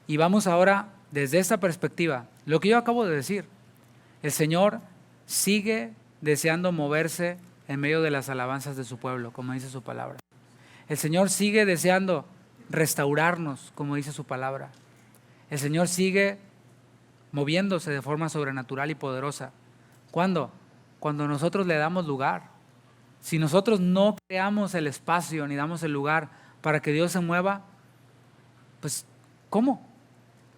Y vamos ahora desde esta perspectiva. Lo que yo acabo de decir, el Señor sigue deseando moverse en medio de las alabanzas de su pueblo, como dice su palabra. El Señor sigue deseando restaurarnos, como dice su palabra. El Señor sigue moviéndose de forma sobrenatural y poderosa. ¿Cuándo? Cuando nosotros le damos lugar. Si nosotros no creamos el espacio ni damos el lugar para que Dios se mueva, pues ¿cómo?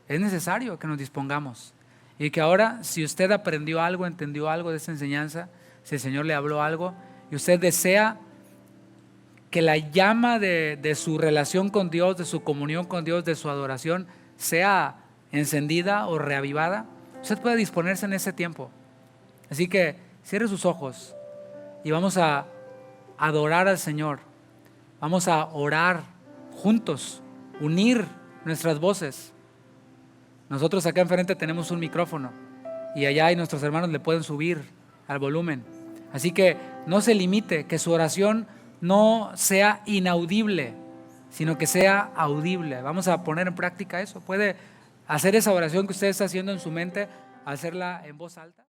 Es necesario que nos dispongamos. Y que ahora, si usted aprendió algo, entendió algo de esta enseñanza, si el Señor le habló algo y usted desea que la llama de su relación con Dios, de su comunión con Dios, de su adoración, sea encendida o reavivada, usted puede disponerse en ese tiempo. Así que cierre sus ojos y vamos a adorar al Señor. Vamos a orar juntos, unir nuestras voces. Nosotros acá enfrente tenemos un micrófono y allá hay nuestros hermanos le pueden subir al volumen. Así que no se limite, que su oración no sea inaudible, sino que sea audible. Vamos a poner en práctica eso. Puede hacer esa oración que usted está haciendo en su mente, hacerla en voz alta.